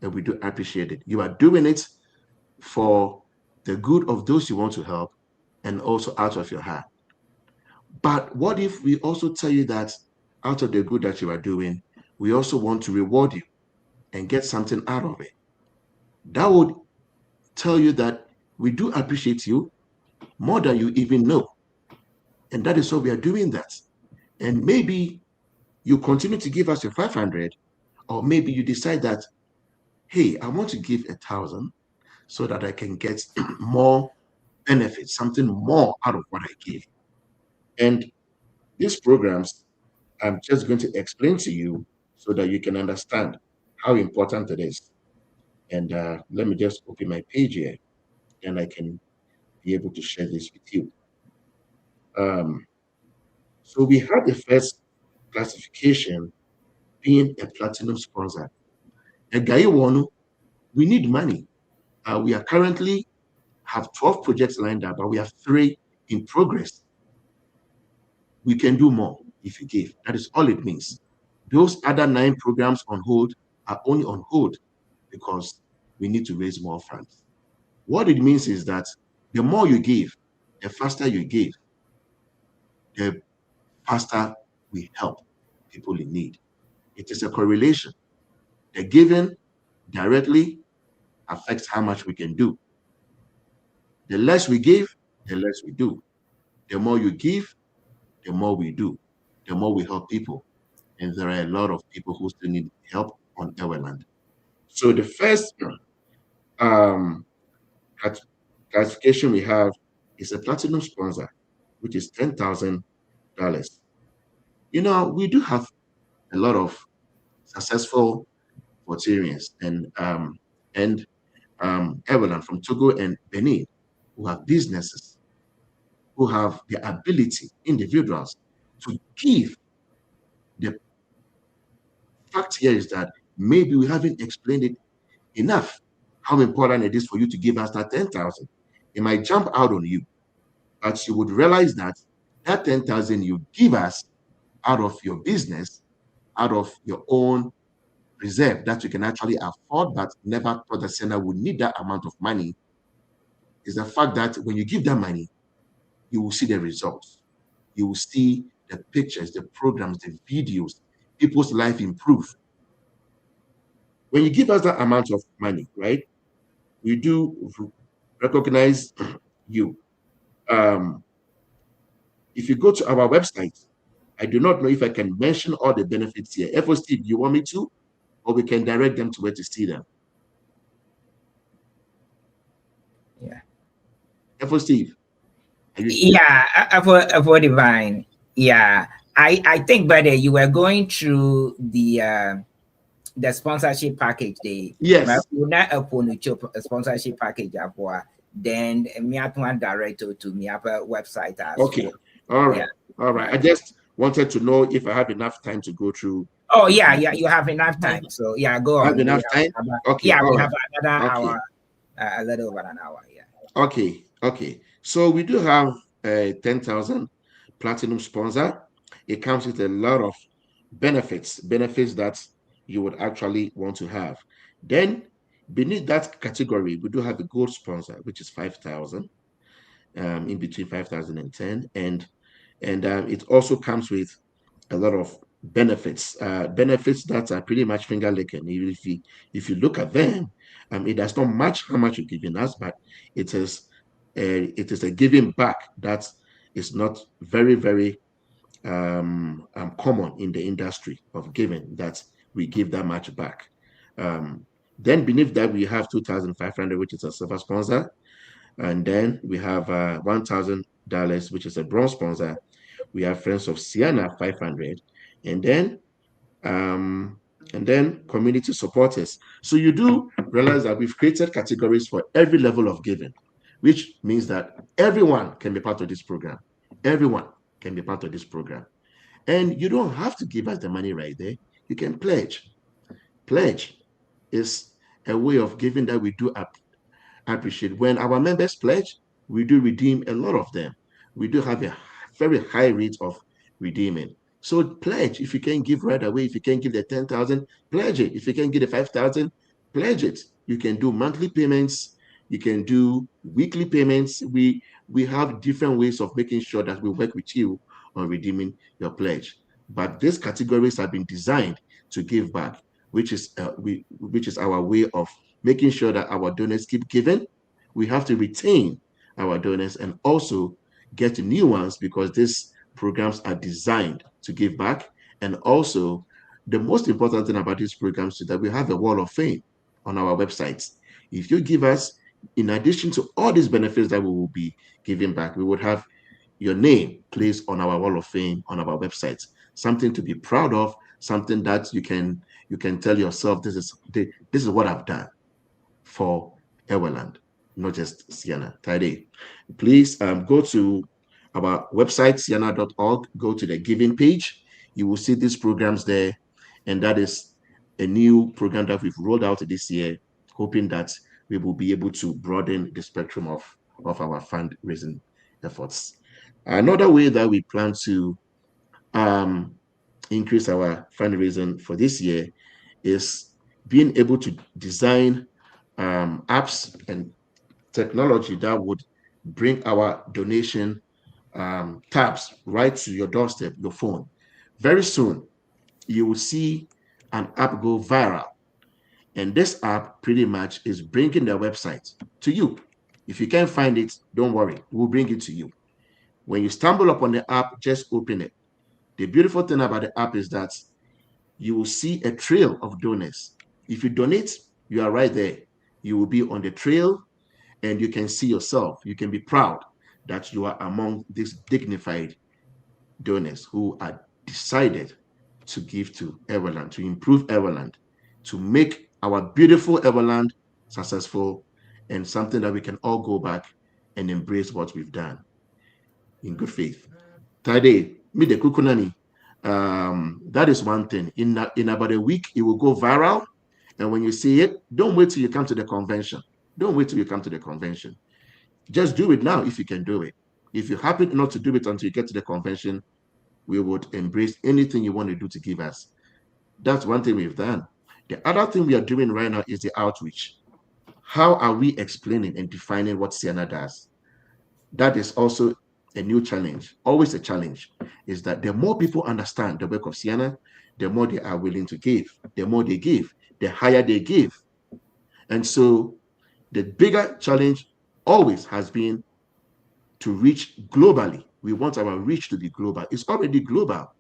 and we do appreciate it. You are doing it for the good of those you want to help, and also out of your heart. But what if we also tell you that out of the good that you are doing, we also want to reward you and get something out of it? That would tell you that we do appreciate you more than you even know. And that is why we are doing that. And maybe you continue to give us your 500, or maybe you decide that, hey, I want to give 1,000 so that I can get more benefits, something more out of what I give. And these programs, I'm just going to explain to you so that you can understand how important it is. And let me just open my page here, and I can be able to share this with you. So we had the first classification being a platinum sponsor. A guy we need money. We are currently have 12 projects lined up, but we have 3 in progress. We can do more if you give. That is all it means. Those other 9 programs on hold are only on hold because we need to raise more funds. What it means is that the more you give, the faster you give, the faster we help people in need. It is a correlation. The giving directly affects how much we can do. The less we give, the less we do. The more you give, the more we do, the more we help people. And there are a lot of people who still need help on our land. So the first classification we have is a platinum sponsor, which is $10,000. You know, we do have a lot of successful Rotarians and Evelyn from Togo and Benin who have businesses, who have the ability, individuals, to give. The fact here is that maybe we haven't explained it enough, how important it is for you to give us that 10,000. It might jump out on you, but you would realize that that 10,000 you give us out of your business, out of your own reserve that you can actually afford, but never thought the sender would need that amount of money, is the fact that when you give that money, you will see the results. You will see the pictures, the programs, the videos, people's life improve. When you give us that amount of money, right, we do recognize you. If you go to our website, I do not know if I can mention all the benefits here. FO Steve, you want me to? Or we can direct them to where to see them? Yeah. FO Steve. Yeah, for Divine. Yeah. I think, brother, you were going through the sponsorship package. Yes. A sponsorship package. Then me direct to me website as okay. well. All right. Yeah. All right. I just wanted to know if I have enough time to go through. Oh yeah, you have enough time. So yeah, go on. Have enough time? Okay. Yeah, we right. have another hour, a little over an hour. Yeah. Okay. So we do have a 10,000 platinum sponsor. It comes with a lot of benefits that you would actually want to have. Then beneath that category, we do have a gold sponsor, which is 5,000, in between 5,000 and 10. And it also comes with a lot of benefits that are pretty much finger licking. If you look at them, it does not match how much you're giving us, but it is a giving back that is not very, very common in the industry of giving, that we give that much back. Then beneath that, we have 2,500, which is a silver sponsor. And then we have $1,000, which is a bronze sponsor. We have Friends of Ceana, 500. And then community supporters. So you do realize that we've created categories for every level of giving, which means that everyone can be part of this program. Everyone can be part of this program. And you don't have to give us the money right there. You can pledge. Pledge is a way of giving that we do appreciate. When our members pledge, we do redeem a lot of them. We do have a very high rate of redeeming. So pledge. If you can give right away, if you can give the 10,000, pledge it. If you can give the 5,000, pledge it. You can do monthly payments. You can do weekly payments. We have different ways of making sure that we work with you on redeeming your pledge. But these categories have been designed to give back, which is our way of making sure that our donors keep giving. We have to retain our donors and also get new ones, because these programs are designed to give back. And also, the most important thing about these programs is that we have a wall of fame on our websites. If you give us, in addition to all these benefits that we will be giving back, we would have your name placed on our wall of fame on our website. Something to be proud of, something that you can tell yourself, this is what I've done for Eweland, not just Ceana. Tade, please go to our website, ceana.org, go to the giving page. You will see these programs there, and that is a new program that we've rolled out this year, hoping that we will be able to broaden the spectrum of our fundraising efforts. Another way that we plan to increase our fundraising for this year is being able to design apps and technology that would bring our donation tabs right to your doorstep, your phone. Very soon, you will see an app go viral. And this app pretty much is bringing the website to you. If you can't find it, don't worry, we'll bring it to you. When you stumble upon the app, just open it. The beautiful thing about the app is that you will see a trail of donors. If you donate, you are right there. You will be on the trail, and you can see yourself. You can be proud that you are among these dignified donors who are decided to give to Eweland, to improve Eweland, to make our beautiful Eweland successful, and something that we can all go back and embrace what we've done in good faith. Tade, me de kukunani. That is one thing. In about a week, it will go viral. And when you see it, don't wait till you come to the convention. Don't wait till you come to the convention. Just do it now if you can do it. If you happen not to do it until you get to the convention, we would embrace anything you want to do to give us. That's one thing we've done. The other thing we are doing right now is the outreach. How are we explaining and defining what Ceana does? That is also a new challenge, always a challenge, is that the more people understand the work of Ceana, the more they are willing to give. The more they give, the higher they give. And so The bigger challenge always has been to reach globally. We want our reach to be global. It's already global,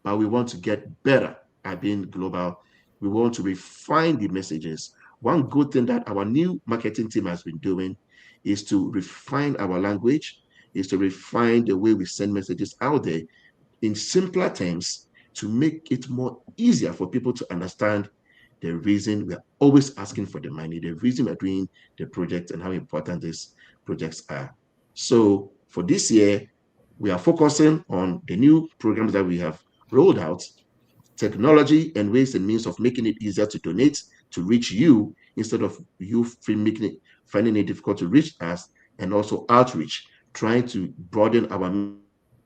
but we want to get better at being global. We want to refine the messages. One good thing that our new marketing team has been doing is to refine our language, is to refine the way we send messages out there in simpler terms to make it more easier for people to understand the reason we're always asking for the money, the reason we're doing the project, and how important these projects are. So for this year, we are focusing on the new programs that we have rolled out, technology and ways and means of making it easier to donate, to reach you, instead of you finding it difficult to reach us, and also outreach, trying to broaden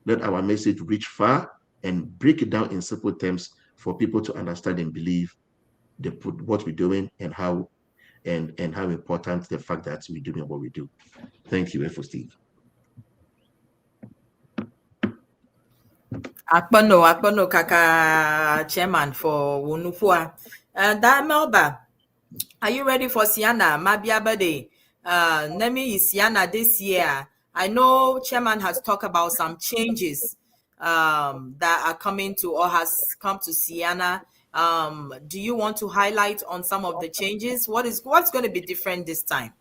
let our message reach far and break it down in simple terms for people to understand and believe what we're doing and how important the fact that we're doing what we do. Thank you, FO Steve. Akpano kaka chairman for Wonufua. That Melba, are you ready for Ceana? Mabiabade. Nemi is Ceana this year. I know chairman has talked about some changes that are coming to or has come to Ceana. Do you want to highlight on some of the changes? What's going to be different this time?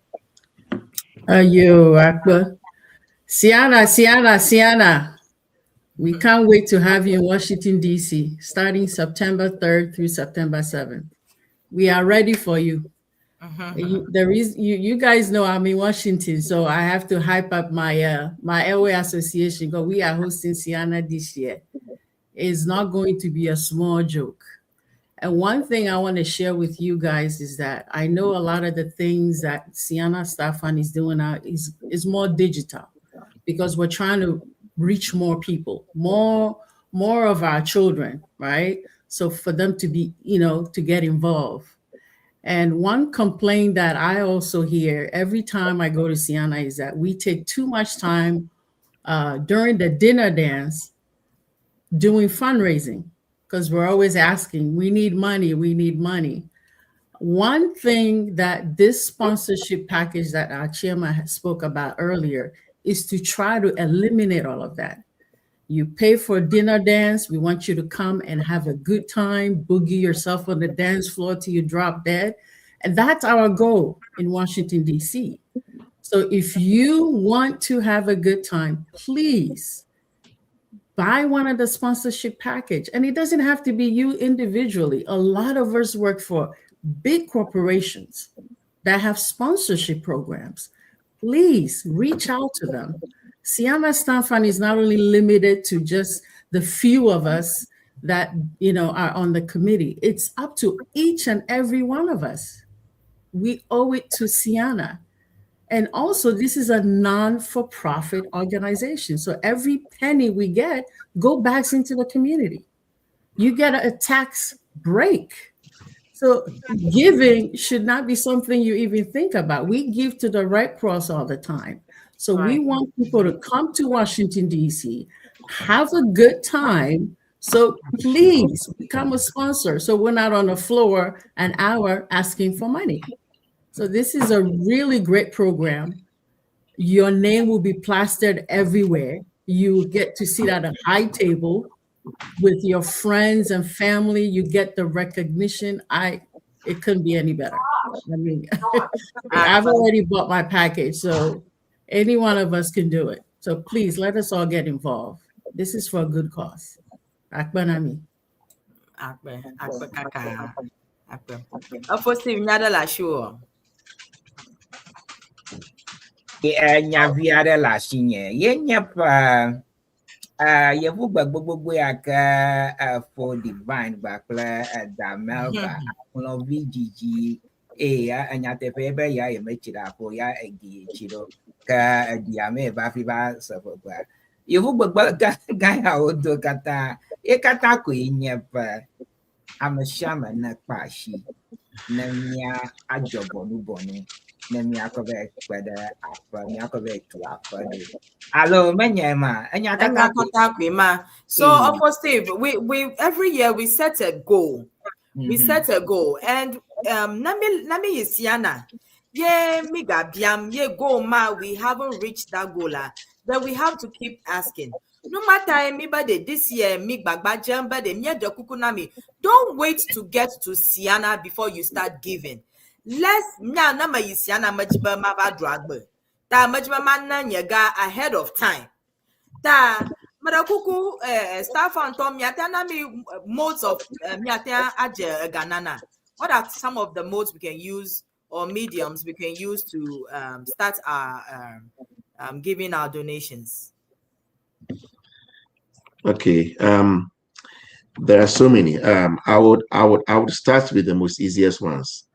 Ceana. We can't wait to have you in Washington, D.C., starting September 3rd through September 7th. We are ready for you. You guys know I'm in Washington, so I have to hype up my my Airway Association, because we are hosting Ceana this year. It's not going to be a small joke. And one thing I want to share with you guys is that I know a lot of the things that Ceana Staff Fund is doing now is more digital, because we're trying to reach more people, more of our children, right? So for them to be, to get involved. And one complaint that I also hear every time I go to Ceana is that we take too much time during the dinner dance doing fundraising, because we're always asking, we need money. One thing that this sponsorship package that our chairman spoke about earlier is to try to eliminate all of that. You pay for a dinner dance. We want you to come and have a good time, boogie yourself on the dance floor till you drop dead. And that's our goal in Washington, D.C. So if you want to have a good time, please buy one of the sponsorship package. And it doesn't have to be you individually. A lot of us work for big corporations that have sponsorship programs. Please reach out to them. Ceana Staff Fund is not only limited to just the few of us that are on the committee. It's up to each and every one of us. We owe it to Ceana. And also, this is a non-for-profit organization. So every penny we get goes back into the community. You get a tax break. So giving should not be something you even think about. We give to the Red Cross all the time. So we want people to come to Washington, D.C., have a good time. So please become a sponsor, so we're not on the floor an hour asking for money. So this is a really great program. Your name will be plastered everywhere. You get to sit at a high table with your friends and family. You get the recognition. It couldn't be any better. I mean, I've already bought my package, so any one of us can do it. So please let us all get involved. This is for a good cause. Akbanami. Nyaviare la shinye. Yenyapa yevu gbogbo aka for divine bakla da melba no VGG ya anyatefe ya emechira ko ya egi chiro ka diame ba fi ba safogba yevu gbogbo ga ya odo kata ko yenyapa amashama na pashi na nya ajobonu bonu. So, Steve, we every year we set a goal. We set a goal, and Nami is Ceana. Yeah, miga biam, yeah, goal ma, we haven't reached that goal. Then we have to keep asking. No matter anybody this year, me bagba jamba de mia de kukunami. Don't wait to get to Ceana before you start giving. Let's nya na ma Ceana majiba ma ba dragbe. Ta majiba man nyega ahead of time. Ta madakuku staff and Tom miatana mi modes of miatia aje ganana. What are some of the modes we can use or mediums we can use to start our giving our donations? Okay. There are so many. I would start with the most easiest ones,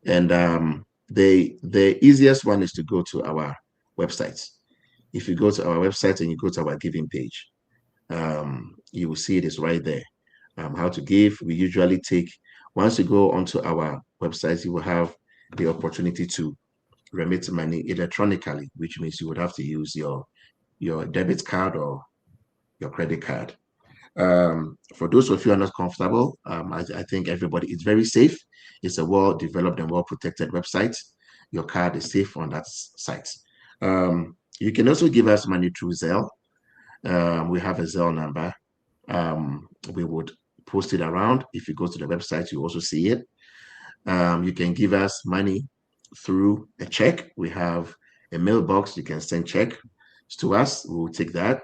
and the easiest one is to go to our website. If you go to our website and you go to our giving page, you will see it is right there. How to give. We usually take, once you go onto our website, you will have the opportunity to remit money electronically, which means you would have to use your debit card or your credit card. For those of you who are not comfortable, I think everybody is very safe. It's a well-developed and well-protected website. Your card is safe on that site. You can also give us money through Zelle. We have a Zelle number. We would post it around. If you go to the website, you also see it. You can give us money through a check. We have a mailbox. You can send check to us. We'll take that.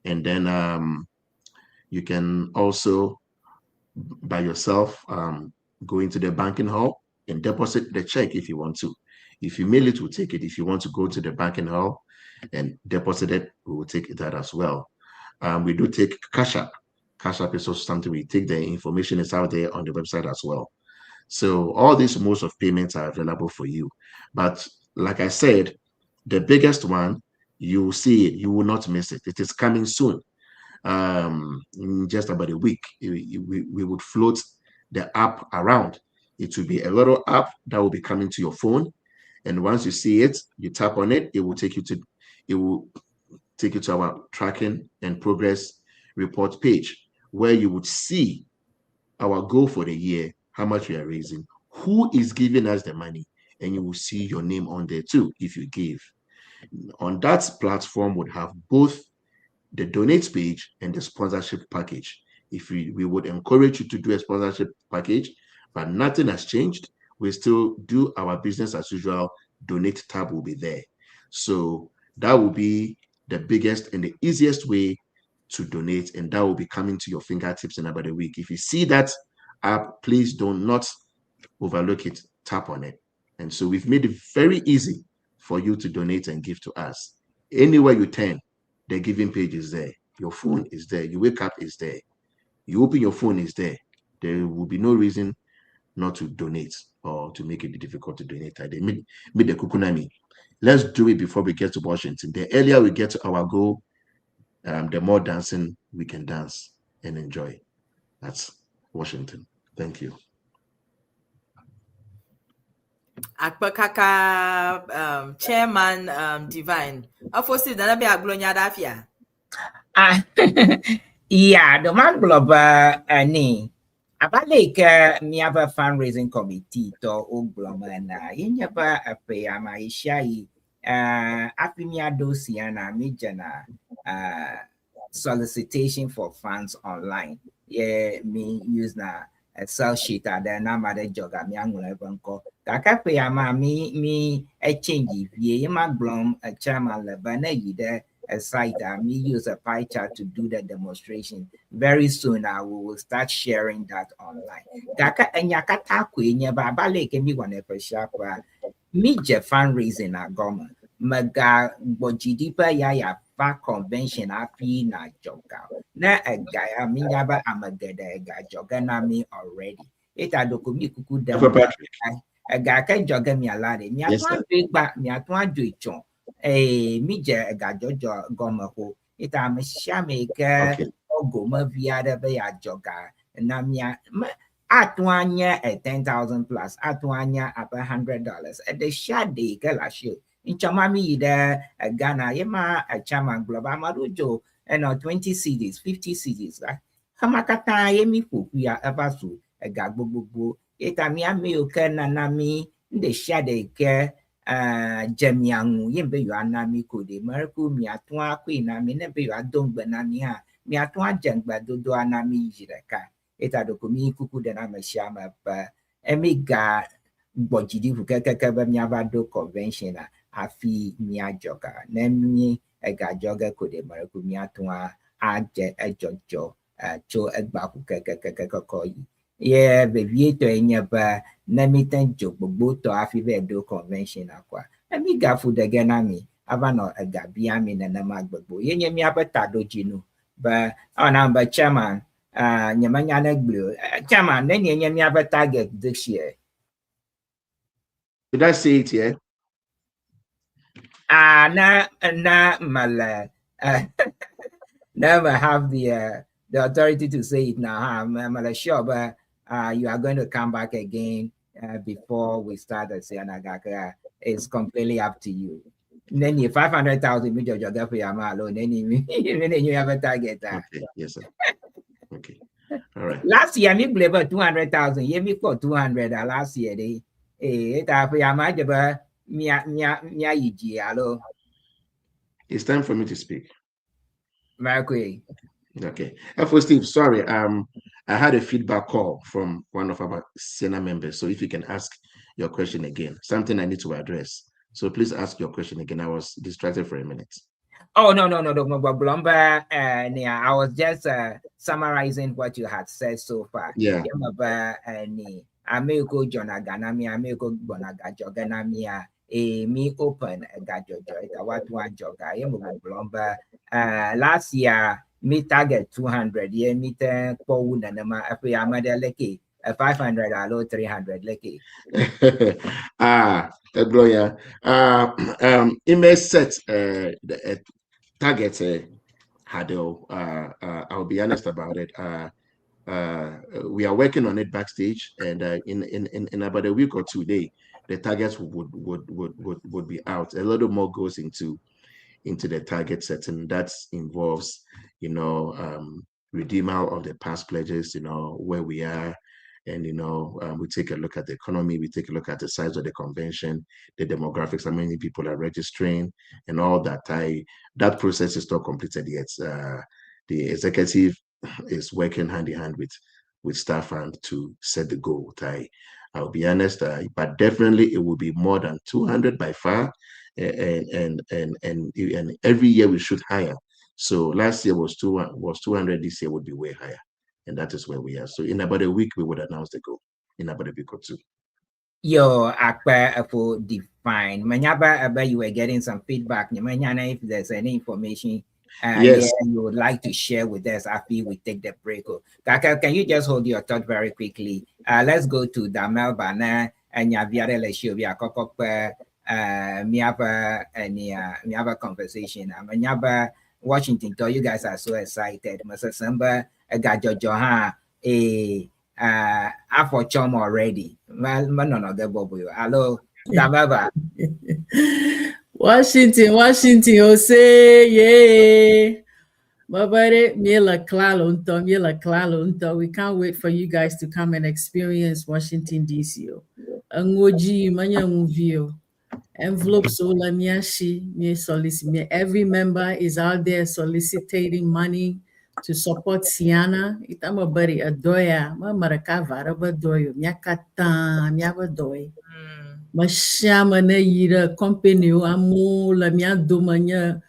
And then you can also, by yourself, go into the banking hall and deposit the check if you want to. If you mail it, we'll take it. If you want to go to the banking hall and deposit it, we will take that as well. We do take Cash App. Cash App is also something we take. The information is out there on the website as well. So all these modes of payments are available for you. But like I said, the biggest one, you will see it. You will not miss it. It is coming soon. In just about a week, we would float the app around. It will be a little app that will be coming to your phone. And once you see it, you tap on it, it will take you to our tracking and progress report page, where you would see our goal for the year, how much we are raising, who is giving us the money, and you will see your name on there too if you give. On that platform would have both the donate page and the sponsorship package. If we would encourage you to do a sponsorship package, but nothing has changed. We still do our business as usual. Donate tab will be there. So that will be the biggest and the easiest way to donate, and that will be coming to your fingertips in about a week. If you see that app, please do not overlook it. Tap on it. And so we've made it very easy for you to donate and give to us. Anywhere you turn, the giving page is there. Your phone is there. You wake up, is there. You open your phone, is there. There will be no reason not to donate or to make it difficult to donate. They made the kukunami. Let's do it before we get to Washington. The earlier we get to our goal, the more dancing we can dance and enjoy. That's Washington. Thank you. Akpakaka Chairman Divine. Afosi dana be aglonya dafia. Yeah, the man global ni. Abalik mi aba fundraising committee to ogloma na yenyaba ape amaisha yi apimia dosiana mijana solicitation for funds online. Yeah, me use na Excel sheet at the number the joga mi angula banko. Kakape ama mi change ye ma blom a chairman lebana yide a site me use a pie chart to do the demonstration. Very soon I will start sharing that online. Kaka enyakata kwenye baba leke mi wane pesha mi je fundraising na goma. Maga bojidipa ya fa convention api na joga. Na egaya mi nyaba amagada ega joga na mi already. Ita doko mi kuku demo. Ega ka joga mi alade. Mi atwa bigba mi atwa joichon. Mi je ega jojo goma ho. Ita me shame ke ogoma viada be ya joga. Na mi atwanya 10,000 plus. Atwanya up $100. At the shade ke la show. In Chamami, the Ghana, Yema, a Chaman Global Marujo, and 20 CDs, 50 CDs. Hamakata, Yemi, we are ever so a gagbo. Etamia milk, Nanami, the shade care, Jemiangu yembe yu anami kode Marku miatwa queen na minebe yu adongbe nani ha miatwa jengba dodo anami jireka eta dokumi kuku de na mashama pa emiga bojidi hukeke ba miabado convention afi miajoga nemi ega joga kode Marku miatwa aje ejojo cho egba hukeke koyi yeah baby to enyaba na mi tanjo gbogbo to afi be do convention akwa emi ga food again na mi aba no ga bia mi na ma gbogbo yenye mi abata do jinu ba ona ba chairman nyamanya na gblo chairman then yenye mi abata get this year. Did I say it here? Na mala never have the authority to say it now. I'm sure, but you are going to come back again before we start the Ceana. It's completely up to you. Then you 500,000 meter geography alone. Then you have a target. Okay, yes, sir. Okay, all right. Last year, me believe 200,000. Yeah, me for 200 last year. It's time for me to speak. Marquis. Okay. FO Steve, sorry. I had a feedback call from one of our Ceana members. So if you can ask your question again, something I need to address. So please ask your question again. I was distracted for a minute. Oh, no. Blumba, yeah, I was just summarizing what you had said so far. Yeah. Americo Jonaganami, Americo Bonaganami, me open a gajojo, what one joga, Blumba. Last year, me target 200, yeah, me ten pound and a lucky. 500 alo 300 lucky. Gloria. Image set the target Hadel. I'll be honest about it. We are working on it backstage, and in about a week or 2 days, the targets would be out. A little more goes into the target setting. That involves, redeemal of the past pledges, where we are. And, we take a look at the economy, we take a look at the size of the convention, the demographics, how many people are registering, and all that. That process is not completed yet. The executive is working hand in hand with staff and to set the goal. I'll be honest, but definitely it will be more than 200 by far. And every year we shoot higher. So last year was 200, this year would be way higher. And that is where we are. So in about a week, we would announce the goal. In about a week or two. Yo, Akpa for define. Manyaba, you were getting some feedback. If there's any information yes, you would like to share with us after we take the break. Kaka, can you just hold your thought very quickly? Let's go to the MELBA and Yaviare Leshuvia Kokok. Me have a conversation. Manyaba, Washington, you guys are so excited. Mr. Samba, Gajojoha, for chum already. Hello, Damaba. Washington, say, yeah. Babare, Mila Klalo, we can't wait for you guys to come and experience Washington, D.C. Angoji, Manya Movio. Envelope sola miashi me solicit. Every member is out there soliciting money to support Ceana. Itama bari adoya, ma marakava raba doyo, miakata, miaba doy. Mashama na yira company amu la miadomanya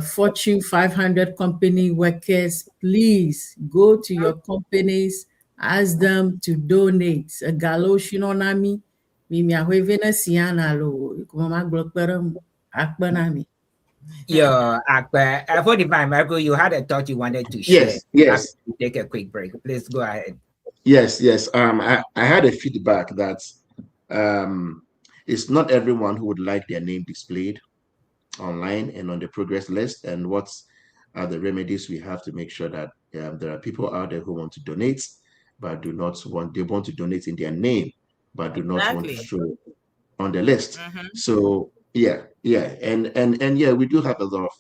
Fortune 500 company workers. Please go to your companies, ask them to donate. A galo shinonami. Mimi ahwevena Ceana lo kuma maglokperam akbanami. Yo, Akpa, for the time, Marco, you had a thought you wanted to share. Yes. Take a quick break. Please go ahead. Yes. I had a feedback that it's not everyone who would like their name displayed online and on the progress list. And what are the remedies we have to make sure that there are people out there who want to donate, but they want to donate in their name, but do not want to show on the list. So yeah, and yeah, we do have a lot of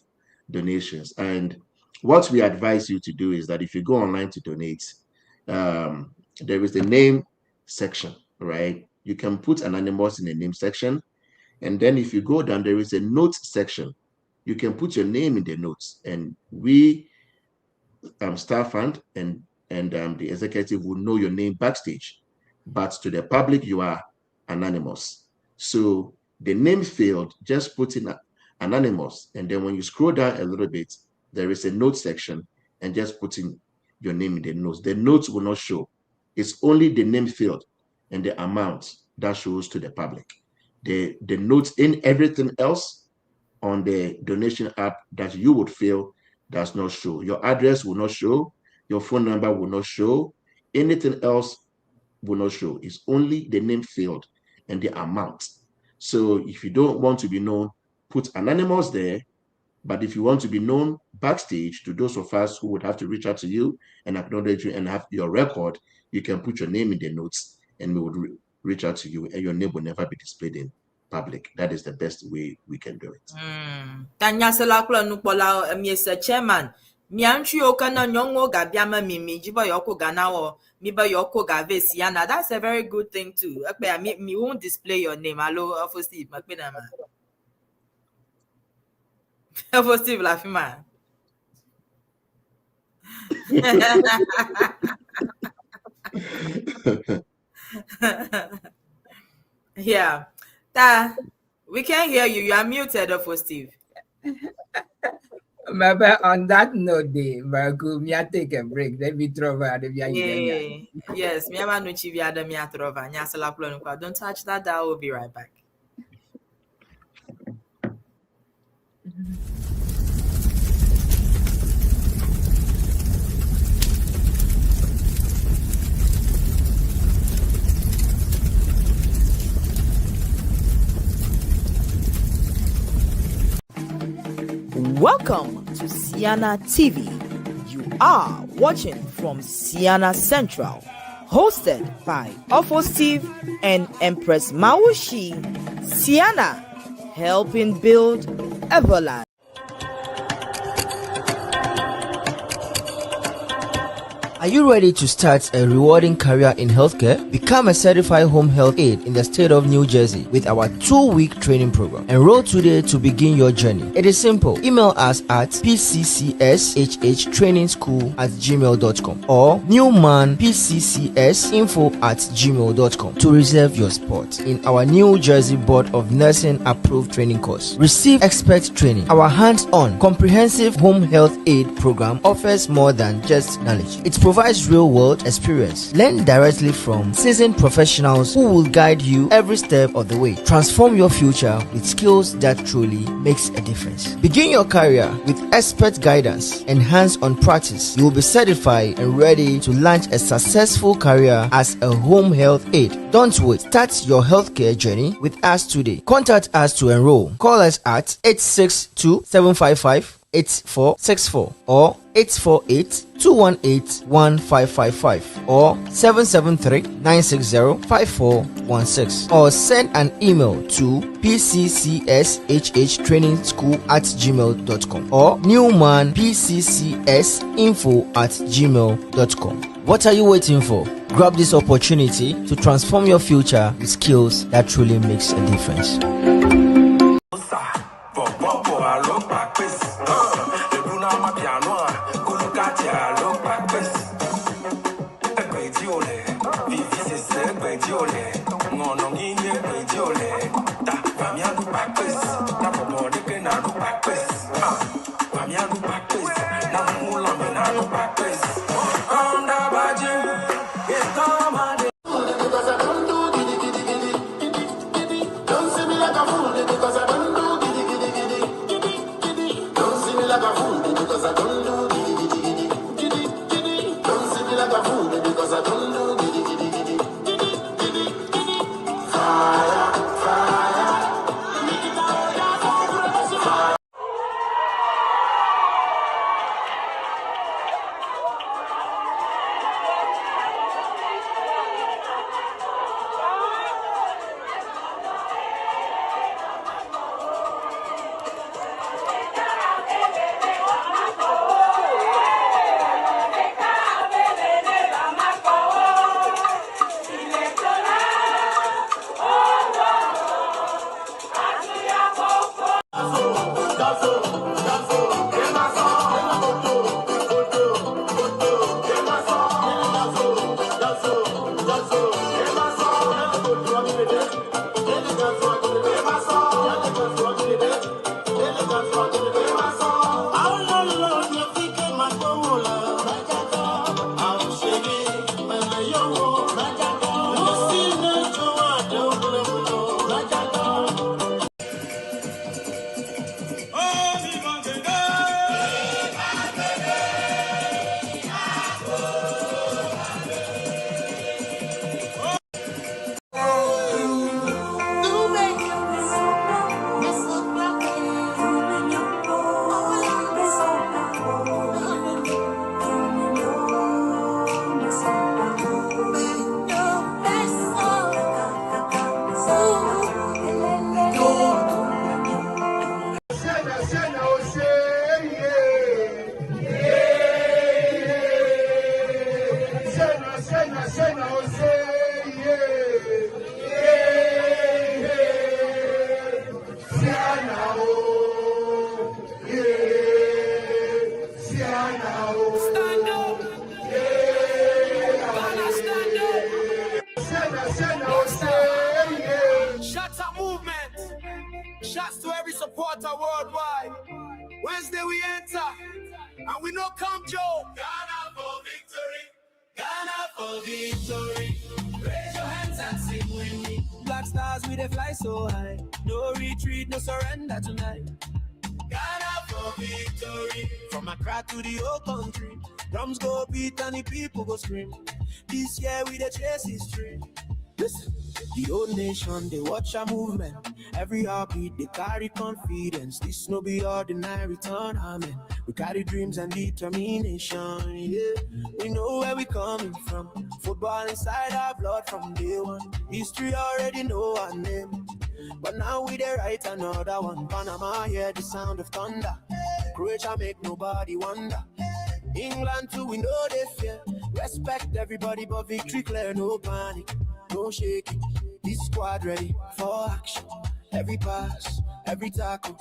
donations. And what we advise you to do is that if you go online to donate, there is the name section, right? You can put anonymous in the name section. And then if you go down, there is a notes section. You can put your name in the notes, and we, staff and the executive will know your name backstage. But to the public, you are anonymous. So the name field, just put in anonymous. And then when you scroll down a little bit, there is a note section, and just put in your name in the notes. The notes will not show. It's only the name field and the amount that shows to the public. The notes in everything else on the donation app that you would fill does not show. Your address will not show. Your phone number will not show. Anything else will not show. It's only the name field and the amount. So if you don't want to be known, put anonymous there. But if you want to be known backstage to those of us who would have to reach out to you and acknowledge you and have your record, you can put your name in the notes, and we would reach out to you, and your name will never be displayed in public. That is the best way we can do it. Tanya selakula nupola Mr. Chairman. Mianchi okana nyongo gabiama mimi jiba yoko ganawo miba yoko gave Ceana. That's a very good thing too. Me won't display your name. Hello, for Steve. For Steve Lafima. Yeah. We can't hear you. You are muted, for Steve. But on that note, me take a break. Let me throw over the Yes, don't touch that dial. We'll be right back. Welcome to Ceana TV. You are watching from Ceana Central, hosted by Steve and Empress Mawusi. Ceana, helping build Everland. Are you ready to start a rewarding career in healthcare? Become a certified home health aide in the state of New Jersey with our 2-week training program. Enroll today to begin your journey. It is simple. Email us at pccshhtrainingschool@gmail.com or newmanpccsinfo@gmail.com to reserve your spot in our New Jersey Board of Nursing approved training course. Receive expert training. Our hands-on comprehensive home health aid program offers more than just knowledge. It provides real-world experience. Learn directly from seasoned professionals who will guide you every step of the way. Transform your future with skills that truly makes a difference. Begin your career with expert guidance and hands-on practice. You will be certified and ready to launch a successful career as a home health aide. Don't wait. Start your healthcare journey with us today. Contact us to enroll. Call us at 862-755-8464 or 848-218-1555 or 773-960-5416 or send an email to pccshhtrainingschool@gmail.com or newmanpccsinfo@gmail.com. What are you waiting for? Grab this opportunity to transform your future with skills that truly makes a difference. Don't see me like a Shots at movement. Shots to every supporter worldwide. Wednesday we enter, and we no come Joe. Ghana for victory. Ghana for victory. Raise your hands and sing with me. Black stars we they fly so high. No retreat, no surrender tonight. Ghana for victory. From Accra to the whole country. Drums go beat and the people go scream. This year we the chase history. Listen, the whole nation, they watch our movement. Every heartbeat, they carry confidence. This no be ordinary tournament. We carry dreams and determination, yeah. We know where we coming from. Football inside our blood from day one. History already know our name. But now we dey write another one. Panama, hear the sound of thunder. Croatia make nobody wonder. England too, we know they fear. Respect everybody, but victory clear, no panic. No shaking, this squad ready for action. Every pass, every tackle,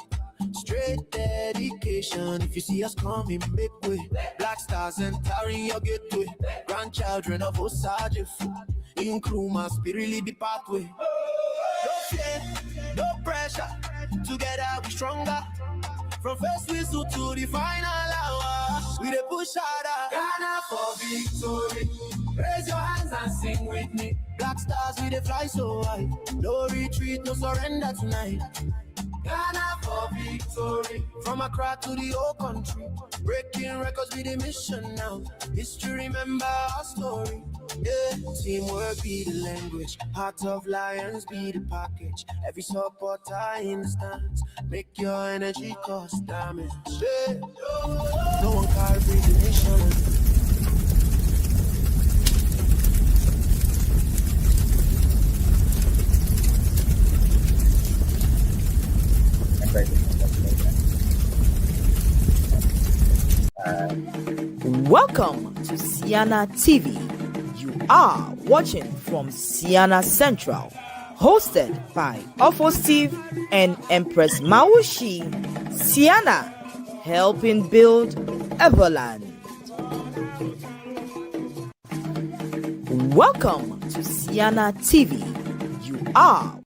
straight dedication. If you see us coming, make way. Black stars entering your gateway. Grandchildren of Osage, in Kruma, spirit lead the pathway. No fear, no pressure, together we stronger. From first whistle to the final hour, we dey push harder. Ghana for victory. Raise your hands and sing with me. Black stars, we dey fly so high. No retreat, no surrender tonight. Ghana for victory. From Accra to the whole country. Breaking records with the mission now. History remember our story. Yeah, teamwork be the language. Heart of lions be the package. Every supporter in the stands. Make your energy cause damage. Yeah. No one can bring the nation. Welcome to Ceana TV. You are watching from Ceana Central, hosted by Steve and Empress Mawusi. Ceana, helping build Everland. Welcome to Ceana TV. You are.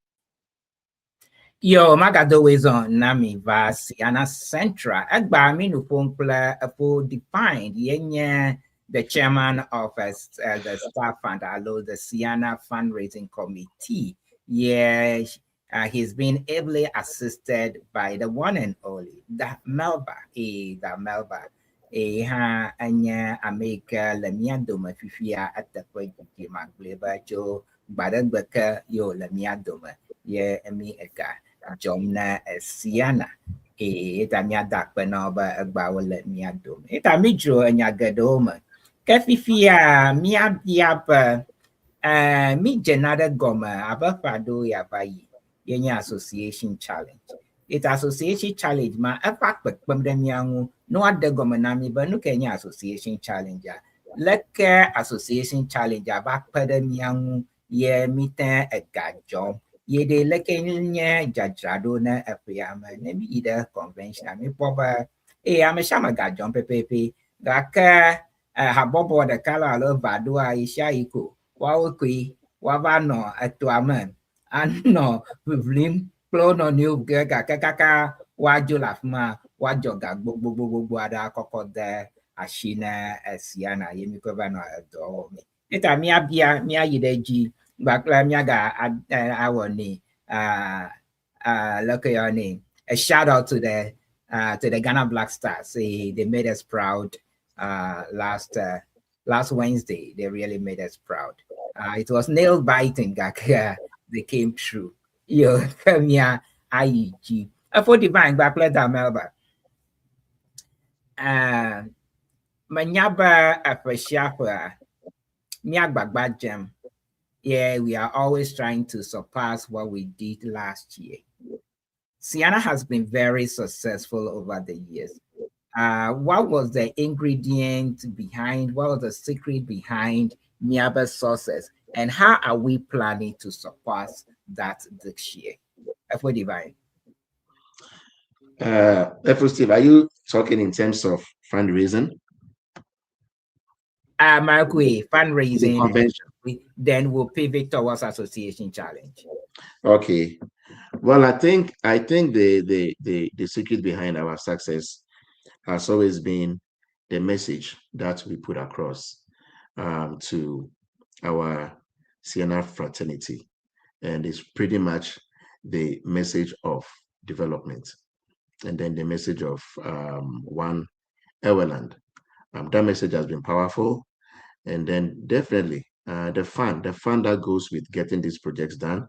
Yo, magado on nami va Ceana Central. Agba mi no pompla for defined yenye the chairman of the staff fund, although the Ceana fundraising committee. Yeah, he's been ably assisted by the one and only the MELBA. Ha anya America lamiado mafifia at the point of Magleba Joe Badagbeka yo lamiado yeah America. Jomna Ceana tamia dakpenoba agbawole miadom tamidro anyagadoma kafifia miabiapa mi jenada goma abafado yabayi yenya association challenge it association challenge ma afakpek pemdemiangu no adegoma na mi banu kenya association challenge leke association challenge abakpedemiangu ye miten egajom ye de lekenya jajado na apiama na mi ida convention mi poba ameshama gajom pepepe gaka habobo de kala lo vadua isha iko waokui wavano atuaman anno vlim plono new gaga kaka wajulafma wajoga gbogbo ada kokode ashina Ceana yemi governor do mi eta mi abia mi ayideji bakla miaga awoni look at your name. A shout out to the Ghana Black Stars. They made us proud last Wednesday. They really made us proud. It was nail biting. They came through. Yo, Kenya IEG. For divine bakla da Melba. Manyaba afashafa miagbagba jam. Yeah, we are always trying to surpass what we did last year. Ceana has been very successful over the years. What was the ingredient behind, what was the secret behind MELBA's success, and how are we planning to surpass that this year? FO Divine. FO Steve, are you talking in terms of fundraising? Markwe, fundraising, Convention. then we'll pivot towards association challenge. Okay. Well, I think the secret behind our success has always been the message that we put across to our Ceana fraternity, and it's pretty much the message of development, and then the message of one Eweland. That message has been powerful, and then definitely the fun that goes with getting these projects done,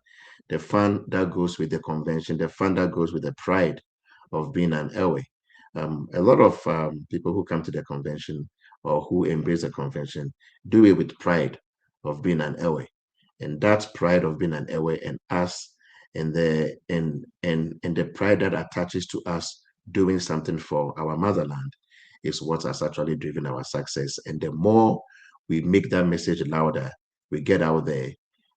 the fun that goes with the convention, the fun that goes with the pride of being an Ewe. A lot of people who come to the convention or who embrace the convention do it with pride of being an Ewe, and that pride of being an Ewe and us, and the pride that attaches to us doing something for our motherland is what has actually driven our success. And the more we make that message louder, we get out there,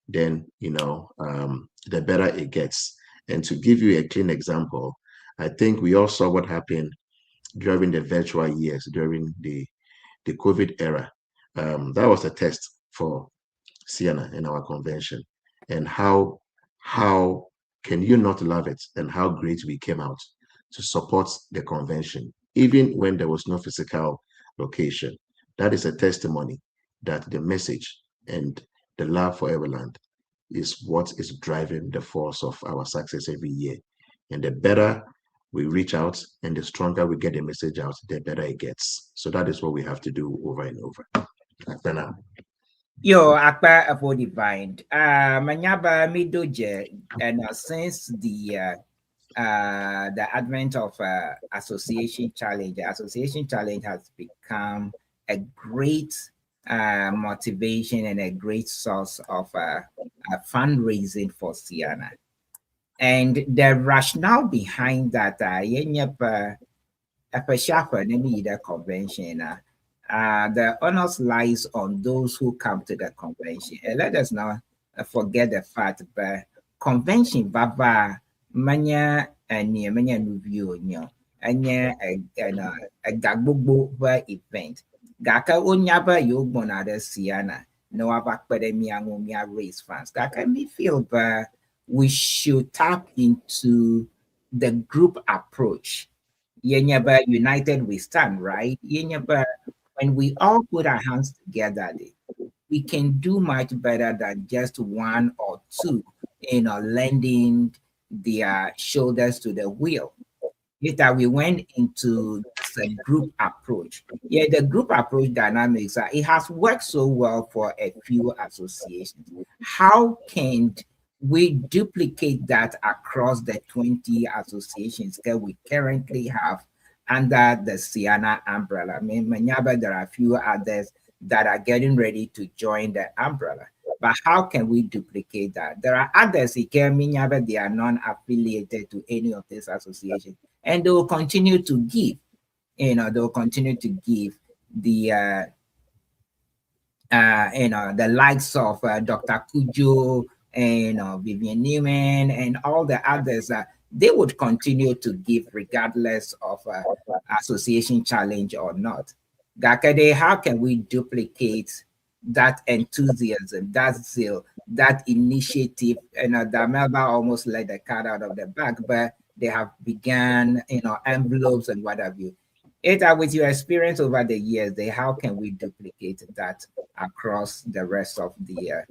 then the better it gets. And to give you a clean example, I think we all saw what happened during the virtual years, during the COVID era. That was a test for Ceana in our convention, and how can you not love it, and how great we came out to support the convention, even when there was no physical location. That is a testimony that the message and the love for Everland is what is driving the force of our success every year. And the better we reach out and the stronger we get the message out, the better it gets. So that is what we have to do over and over. For now. Yo, akpa FO Divine. Manyaba midoje, and since the advent of association challenge, the association challenge has become a great motivation and a great source of fundraising for Ceana. And the rationale behind that, the convention, the onus lies on those who come to the convention. And let us not forget the fact that convention baba manya and manya review anya a gagbobo event. Gaka onyaba yogbona de Ceana no abakpedemia race fans. Gaka me feel that we should tap into the group approach. Yenyaba united we stand, right? Yenyaba, when we all put our hands together, we can do much better than just one or two, lending their shoulders to the wheel. Later, we went into the group approach. Yeah, the group approach dynamics, it has worked so well for a few associations. How can we duplicate that across the 20 associations that we currently have under the Ceana umbrella? I mean, Manyaba, there are a few others that are getting ready to join the umbrella. But how can we duplicate that? There are others, they are non-affiliated to any of these associations, and they will continue to give. They will continue to give the the likes of Dr. Kujo and Vivian Newman and all the others. They would continue to give regardless of association challenge or not. Gakade, how can we duplicate that enthusiasm, that zeal, that initiative? That MELBA almost let the cat out of the bag, but they have begun, envelopes and what have you. With your experience over the years, how can we duplicate that across the rest of the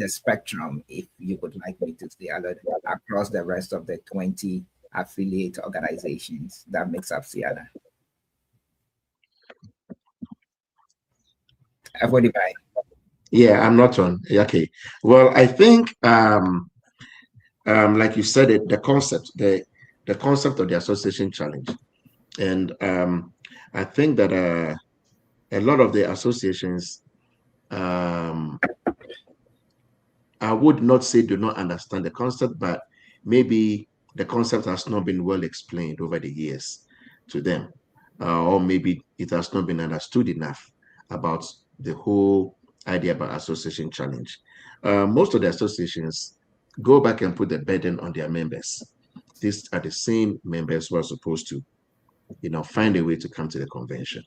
spectrum, if you would like me to say, across the rest of the 20 affiliate organizations that makes up Ceana? Yeah, I'm not on. Okay. Well, I think like you said it, the concept of the association challenge. And I think that a lot of the associations, I would not say do not understand the concept, but maybe the concept has not been well explained over the years to them, or maybe it has not been understood enough about the whole idea about association challenge. Most of the associations go back and put the burden on their members. These are the same members who are supposed to, find a way to come to the convention,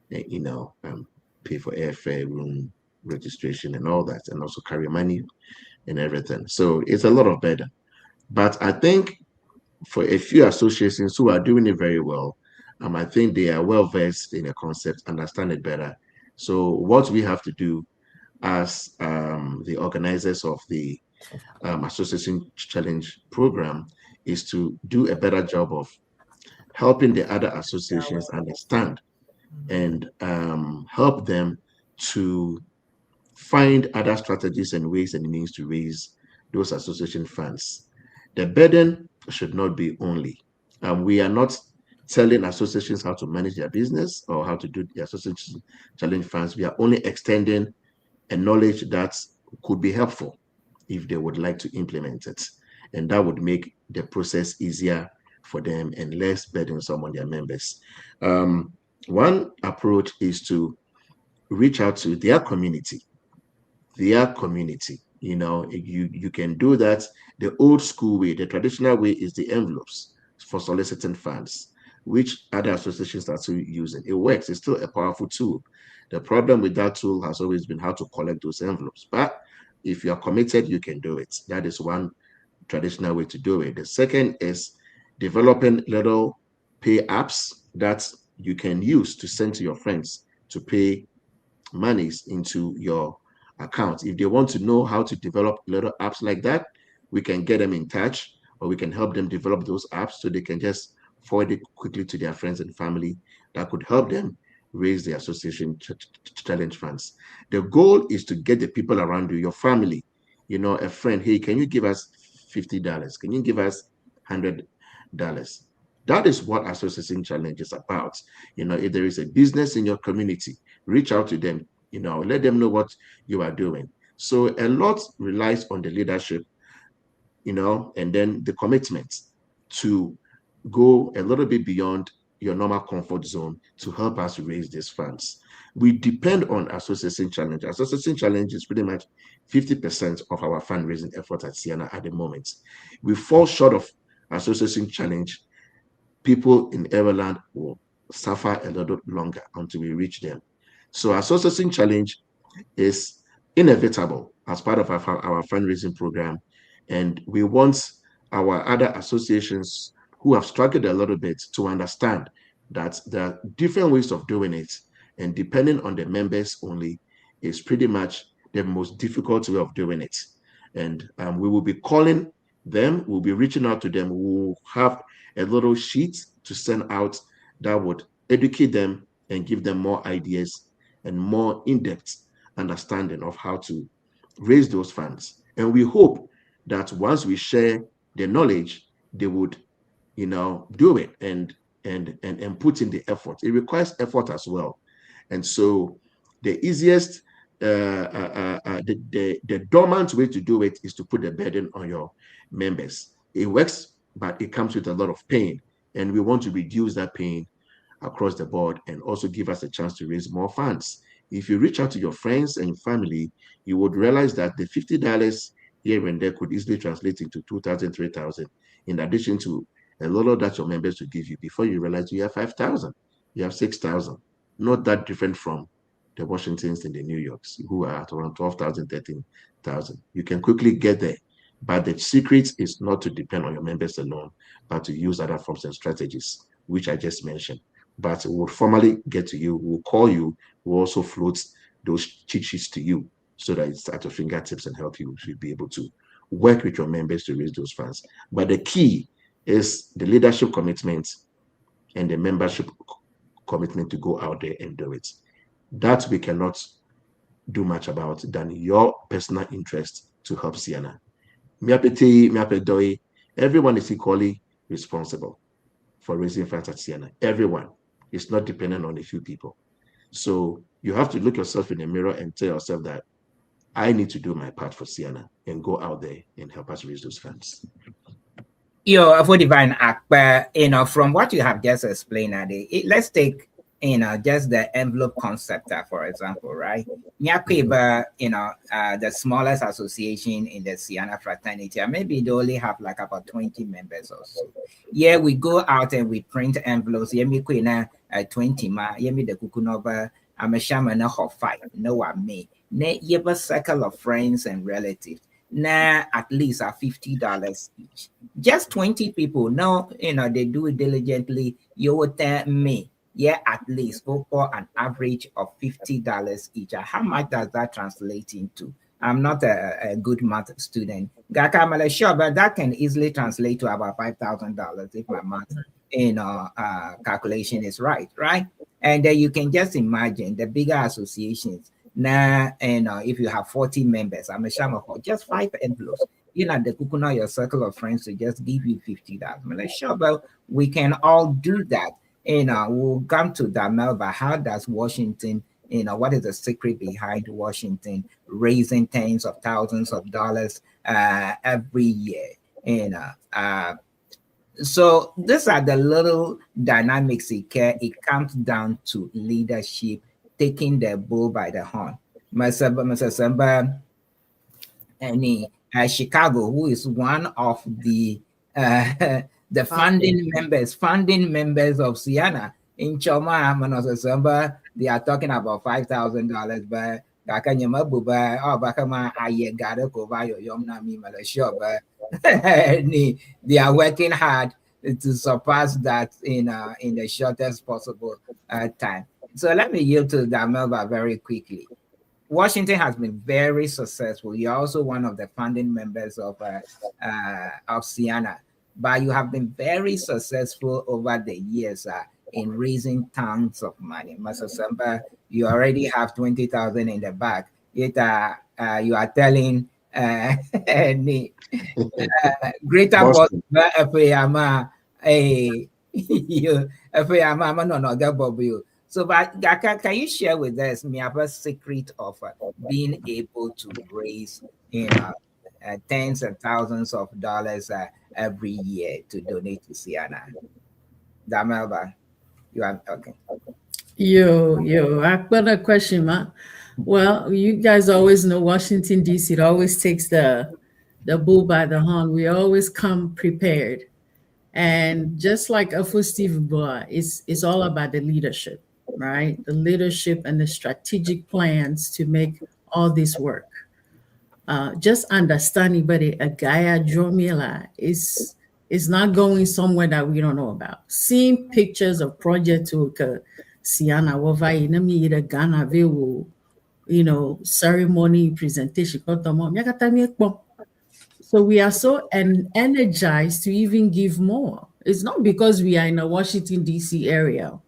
pay for airfare, room registration, and all that, and also carry money and everything. So it's a lot of burden. But I think for a few associations who are doing it very well, I think they are well versed in the concept, understand it better. So what we have to do as the organizers of the Association Challenge program is to do a better job of helping the other associations understand and help them to find other strategies and ways and means to raise those association funds. The burden should not be only. We are not telling associations how to manage their business or how to do the association challenge funds. We are only extending a knowledge that could be helpful if they would like to implement it. And that would make the process easier for them and less burdensome on their members. One approach is to reach out to their community. You can do that the old school way. The traditional way is the envelopes for soliciting funds, which other associations are still using. It works. It's still a powerful tool. The problem with that tool has always been how to collect those envelopes. But if you are committed, you can do it. That is one traditional way to do it. The second is developing little pay apps that you can use to send to your friends to pay monies into your account. If they want to know how to develop little apps like that, we can get them in touch, or we can help them develop those apps so they can just forward it quickly to their friends and family. That could help them raise the association challenge funds. The goal is to get the people around you, your family, a friend. Hey, can you give us $50? Can you give us $100? That is what association challenge is about. If there is a business in your community, reach out to them, let them know what you are doing. So a lot relies on the leadership, and then the commitment to go a little bit beyond your normal comfort zone to help us raise these funds. We depend on Association Challenge. Association Challenge is pretty much 50% of our fundraising effort at Ceana at the moment. We fall short of Association Challenge. People in Everland will suffer a little longer until we reach them. So Association Challenge is inevitable as part of our fundraising program. And we want our other associations who have struggled a little bit to understand that there are different ways of doing it. And depending on the members only is pretty much the most difficult way of doing it. And we will be calling them, we'll be reaching out to them, we'll have a little sheet to send out that would educate them and give them more ideas and more in-depth understanding of how to raise those funds. And we hope that once we share the knowledge, they would, do it and put in the effort. It requires effort as well. And so the easiest, the dormant way to do it is to put the burden on your members. It works, but it comes with a lot of pain. And we want to reduce that pain across the board and also give us a chance to raise more funds. If you reach out to your friends and family, you would realize that the $50 here and there could easily translate into $2,000, $3,000, in addition to a lot that your members will give you. Before you realize you have $5,000, you have $6,000. Not that different from the Washingtons and the New Yorks, who are at around 12,000, 13,000. You can quickly get there. But the secret is not to depend on your members alone, but to use other forms and strategies, which I just mentioned. But we'll formally get to you, we'll call you, we'll also float those cheat sheets to you so that it's at your fingertips and help you to be able to work with your members to raise those funds. But the key is the leadership commitment and the membership commitment to go out there and do it. That we cannot do much about than your personal interest to help Ceana. Everyone is equally responsible for raising funds at Ceana. Everyone is not dependent on a few people. So you have to look yourself in the mirror and tell yourself that I need to do my part for Ceana and go out there and help us raise those funds. For divine act, from what you have just explained, Ade, let's take, just the envelope concept, for example, right? Nyakiba, the smallest association in the Ceana fraternity, and maybe they only have like about 20 members or so. Yeah, we go out and we print envelopes. Yeah, me kwena 20 ma. Yeah, me the kukunova. I'm a shaman na hot fight. No, I may. Ne, yeba circle of friends and relatives. Nah, at least $50 each. Just 20 people. No, they do it diligently. You would tell me, yeah, at least go for an average of $50 each. How much does that translate into? I'm not a good math student. Sure, but that can easily translate to about $5,000 if my math, calculation is right? And then you can just imagine the bigger associations. Now, if you have 40 members, I'm a shaman for just 5 envelopes. The kukuna, your circle of friends, to just give you $50. I'm like, sure, but we can all do that. We'll come to that, MELBA. How does Washington, what is the secret behind Washington raising tens of thousands of dollars every year? So these are the little dynamics it comes down to leadership, taking the bull by the horn. Mr. Samba, Chicago, who is one of the the founding members of Ceana in Choma, Mr. Samba, they are talking about $5,000, but Kakanyama Buba, oh, Bakama, I got to go by your Yom Nami Malaysia, but they are working hard to surpass that in the shortest possible time. So let me yield to MELBA very quickly. Washington has been very successful. You're also one of the founding members of Ceana, but you have been very successful over the years in raising tons of money. Mr. Samba, you already have 20,000 in the bank. Yet you are telling Greater Boston, so, but can you share with us a secret of being able to raise, tens of thousands of dollars every year to donate to Ceana? MELBA, you are okay. I've got a question, ma. Well, you guys always know Washington D.C. It always takes the bull by the horn. We always come prepared, and just like Afo Steve Boa, it's all about the leadership, right? The leadership and the strategic plans to make all this work. Just understanding, but a Gaia Dromila is not going somewhere that we don't know about. Seeing pictures of projects to Ceana Wova Inami Ghana Vewo, ceremony presentation. So we are so energized to even give more. It's not because we are in a Washington, D.C. area,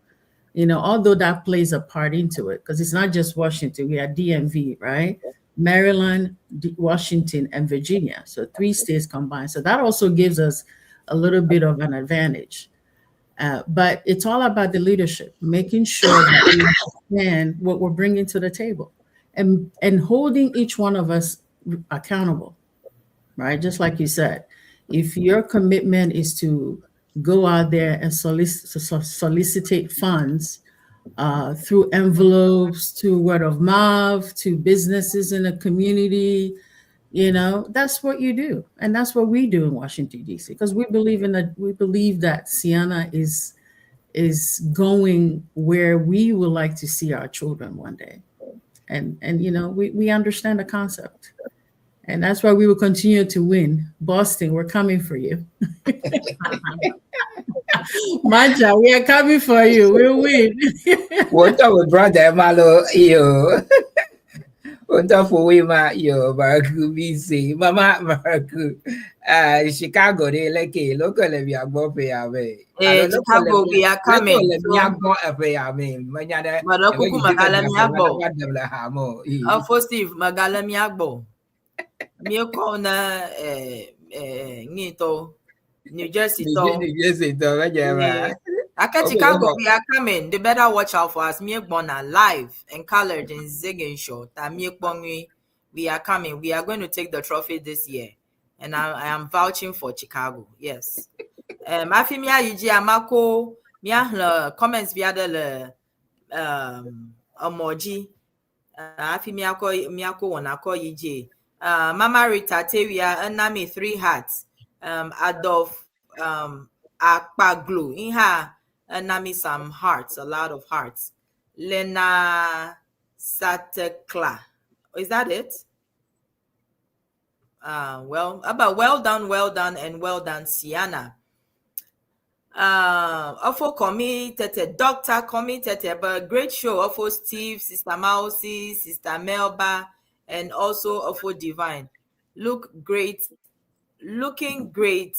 although that plays a part into it, because it's not just Washington. We are DMV, right? Maryland, Washington, and Virginia. So 3 states combined. So that also gives us a little bit of an advantage. But it's all about the leadership, making sure that we understand what we're bringing to the table and holding each one of us accountable, right? Just like you said, if your commitment is to go out there and solicit funds through envelopes, to word of mouth, to businesses in the community, that's what you do. And that's what we do in Washington, D.C., because we believe that Ceana is going where we would like to see our children one day. And we understand the concept. And that's why we will continue to win. Boston, we're coming for you. Maja, we are coming for you. We'll win. What our brother Malo, wonderful women, Marku BC, Mama Marku, Chicago, they like locally we are both away. Chicago, we are coming. First, Steve, Magalami Agbo. Miyoko na Nito, New Jersey. Chicago, we are coming. They better watch out for us. Miyokbona live and colored in Ziggin show. We are coming. We are going to take the trophy this year. and I am vouching for Chicago. Yes. Afimia yiji amako mia comments via the emoji. Afimia ko miako wanako yiji. Mama Rita Tewia Nami 3 hearts. Adolf Akpa glue in her Nami some hearts, a lot of hearts. Lena Satekla. Is that it? Well done, and well done, Ceana. Ofo committed, Doctor committed, but great show. Ofo Steve, Sister Mawusi, Sister Melba, and also Ofo Divine. Looking great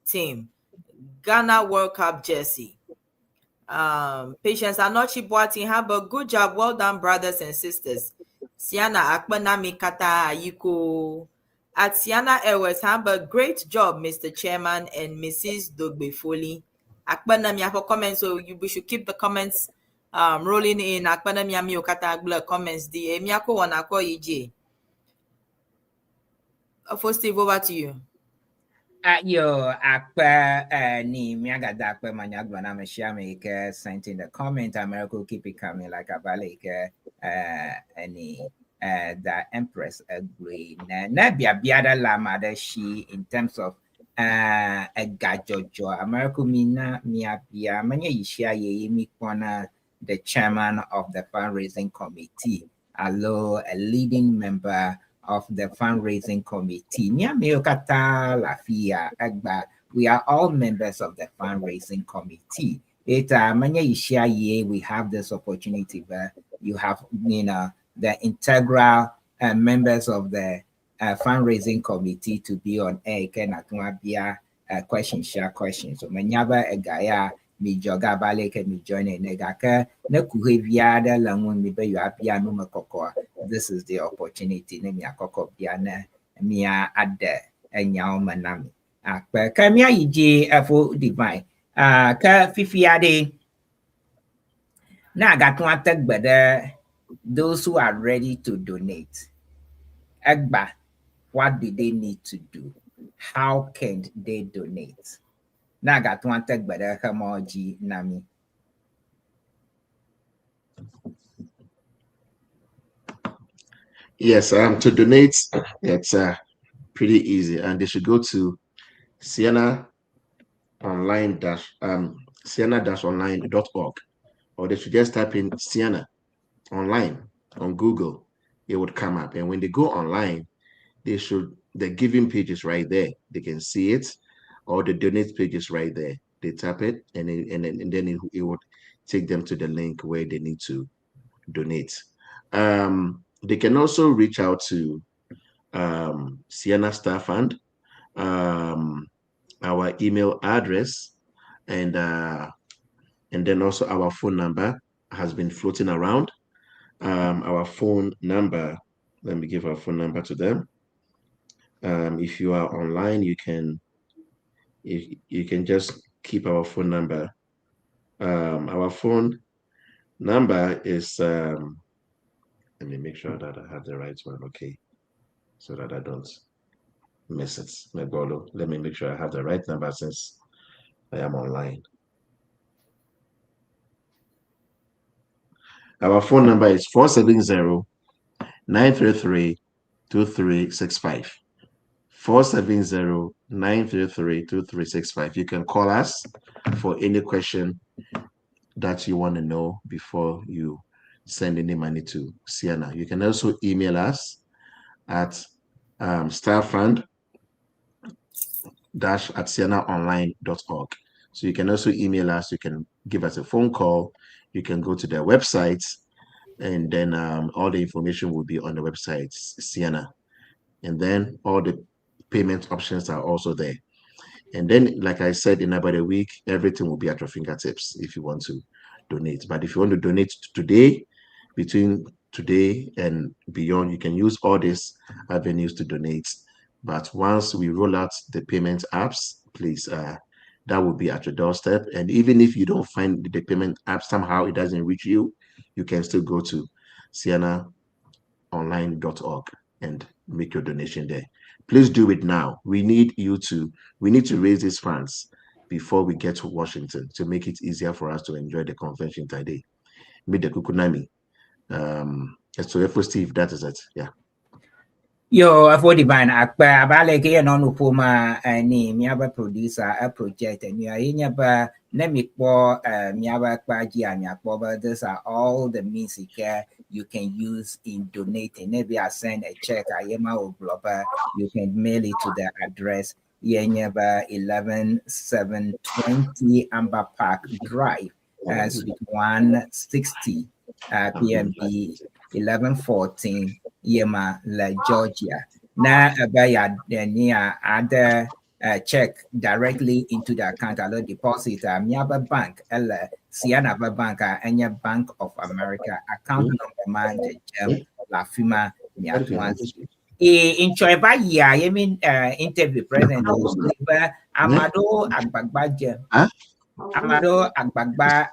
team. Ghana World Cup jersey. Patience Anochi Boating have a good job. Well done, brothers and sisters. Ceana Akbana Mikata Ayiko. At Ceana Airways have a great job, Mr. Chairman and Mrs. Dogbe Foley. Akbana Miako comments, so we should keep the comments rolling in. Akbana Miami Okata Agla comments. The Miako Wanako EJ. First, Steve, over to you. Yo, akpa ni miagada akpa manyagwa na meshame ke sent in the comment. America keep it coming like a ballet any the Empress agree. Na biada lama that she in terms of a gajojo. America mina miabia manya yishia ye mi kwana the chairman of the fundraising committee. Allo a leading member of the fundraising committee. We are all members of the fundraising committee. We have this opportunity where you have, the integral members of the fundraising committee to be on air. Share questions. So manyaba egaya mi joga bale ke mi join negaka na kuheviada langun mi be yapia no makoko. This is the opportunity ne mi akoko biana mi ade enyaw manami. Akpa kamia yije afo divine. Ka fifiade na gatun atagbede those who are ready to donate. Agba, what do they need to do? How can they donate? Na gatun atagbede kamoji nami. Yes, to donate, it's pretty easy, and they should go to Ceana Ceana-online.org, or they should just type in Ceana online on Google. It would come up, and when they go online, the giving page is right there. They can see it, or the donate page is right there. They tap it, and then it would take them to the link where they need to donate. They can also reach out to Ceana Star Fund, our email address, and then also our phone number has been floating around. Our phone number, let me give our phone number to them. If you are online, you can just keep our phone number. Our phone number is let me make sure that I have the right one, okay, so that I don't miss it. Let me make sure I have the right number since I am online. Our phone number is 470-933-2365. 470-933-2365. You can call us for any question that you want to know before you send any money to Ceana. You can also email us at starfund-@ceanaonline.org. So you can also email us, you can give us a phone call, you can go to their website, and then all the information will be on the website, Ceana. And then all the payment options are also there. And then, like I said, in about a week, everything will be at your fingertips if you want to donate. But if you want to donate today, between today and beyond, you can use all these avenues to donate. But once we roll out the payment apps, please, that will be at your doorstep. And even if you don't find the payment app, somehow it doesn't reach you, you can still go to ceanaonline.org and make your donation there. please do it now. We need to raise these funds before we get to Washington to make it easier for us to enjoy the convention today. Meet the Kukunami. So for Steve, that is it. Yeah. Yo, for divine akpa abale ke no no poma ni mi aba producer a project and you are in ba na mi po mi aba akpa ji anya po, but these are all the means you can use in donating. Maybe I send a check ayema or blobber, you can mail it to the address Yenyaba 11720 Amber Park Drive, Suite 160, PMB 1114 Yema, La Georgia. Now, other check directly into the account. Alo deposit Miaba Bank, Ceana Bank, Anya Bank of America account number man La Fima Miatuansi. In Choiba ya, I mean interview president Amado Agbagbaje. Amado Agbagba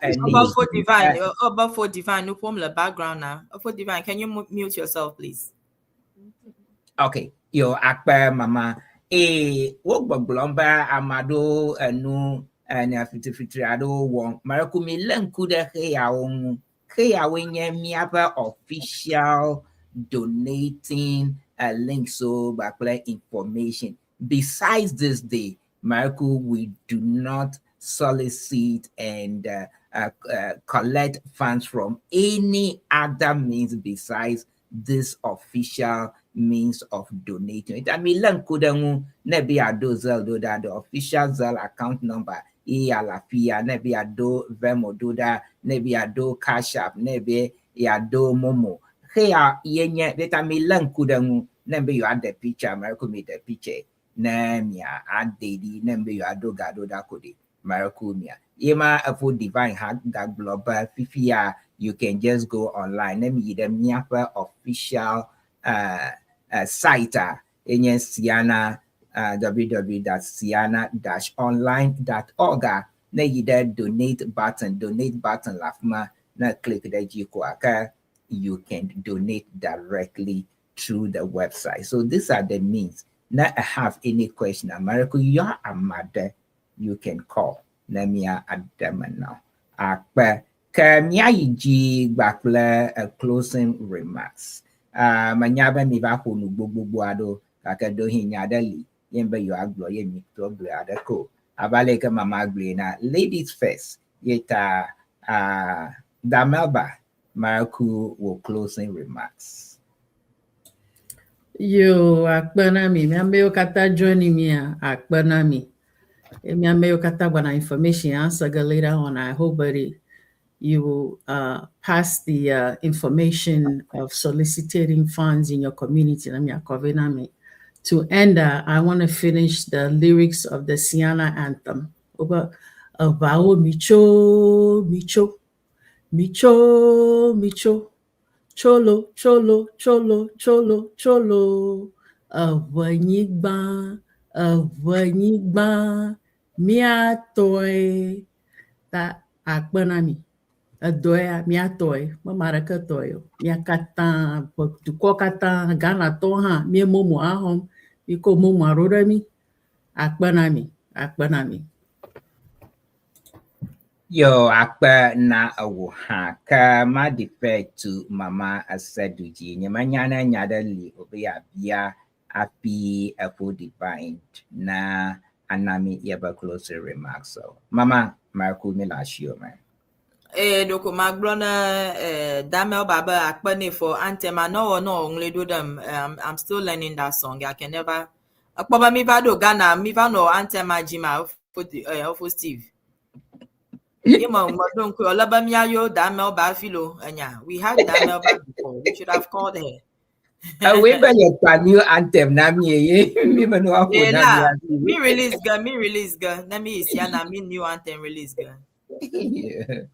About for divine, no problem the background now. For divine, can you mute yourself, please? Okay, yo akpa mama. Wok baglomba Amado nu na fitri ado won. Marakumi lenkuda heya wenye miaba official donating link so backplay information. Besides this day, Maraku, we do not solicit and collect funds from any other means besides this official means of donating. I mean, Lankudangu, nebi ado zel do that the official zel account number. Lafia, nebi ado Vemo do that, nebi ado Cash App, nebi ado Momo. Here, yenye, that I mean, Lankudangu, nebi you add the picture, America made the picture. Nemia, add daddy, nebi you ado gado da kodi. Marakumia. Yema for divine hack that global fifia, you can just go online. Let me the Miapa official site in Ceana www.ceana-online.org. Now you there donate button lafma na click the Jikuaka. You can donate directly through the website. So these are the means. Now I have any question. America, you are a mother. You can call. Let me add them now. Kamia ji bakle closing remarks. Manyaba mi ba ko nugbogbo ado kakado hinyadali yembe yo aglo ye mi to glo adako. Abale ke mama glo na ladies first. Yeta da Melba Maraku will closing remarks. Yo akbanami mi ambe kata joining me akbanami. Mi ambe kata bana information answer later on. I hope you will pass the information of soliciting funds in your community. To end, I want to finish the lyrics of the Ceana anthem. Abao micho, micho, micho, micho, cholo, cholo, cholo, cholo, cholo. Avanyigba, miatoy. Ta akbanami. Adoya miatoy, mamaraka toyo, miakata, tukokata, gana toha, mi momo ahom, miko momo arorami, akbanami. Yo, akpa na awuha ka ma defer to Mama Asaduji. Nyamanyana nyadali obeya bia api Apple Divine na anami yaba closer remarks. So, Mama Marco Milashio, man. Doko Magblona Damel Baba Akbani for anthem. I know only do them. I'm still learning that song. I can never Akbaba mi vado Ghana, mi vano anthem ajima for Steve. Yema Madon Kolabamia yo Damel Bafilo anya. We had Damel before. We should have called her. We better your new anthem nami me release girl. Nami is yana me new anthem release girl. Dame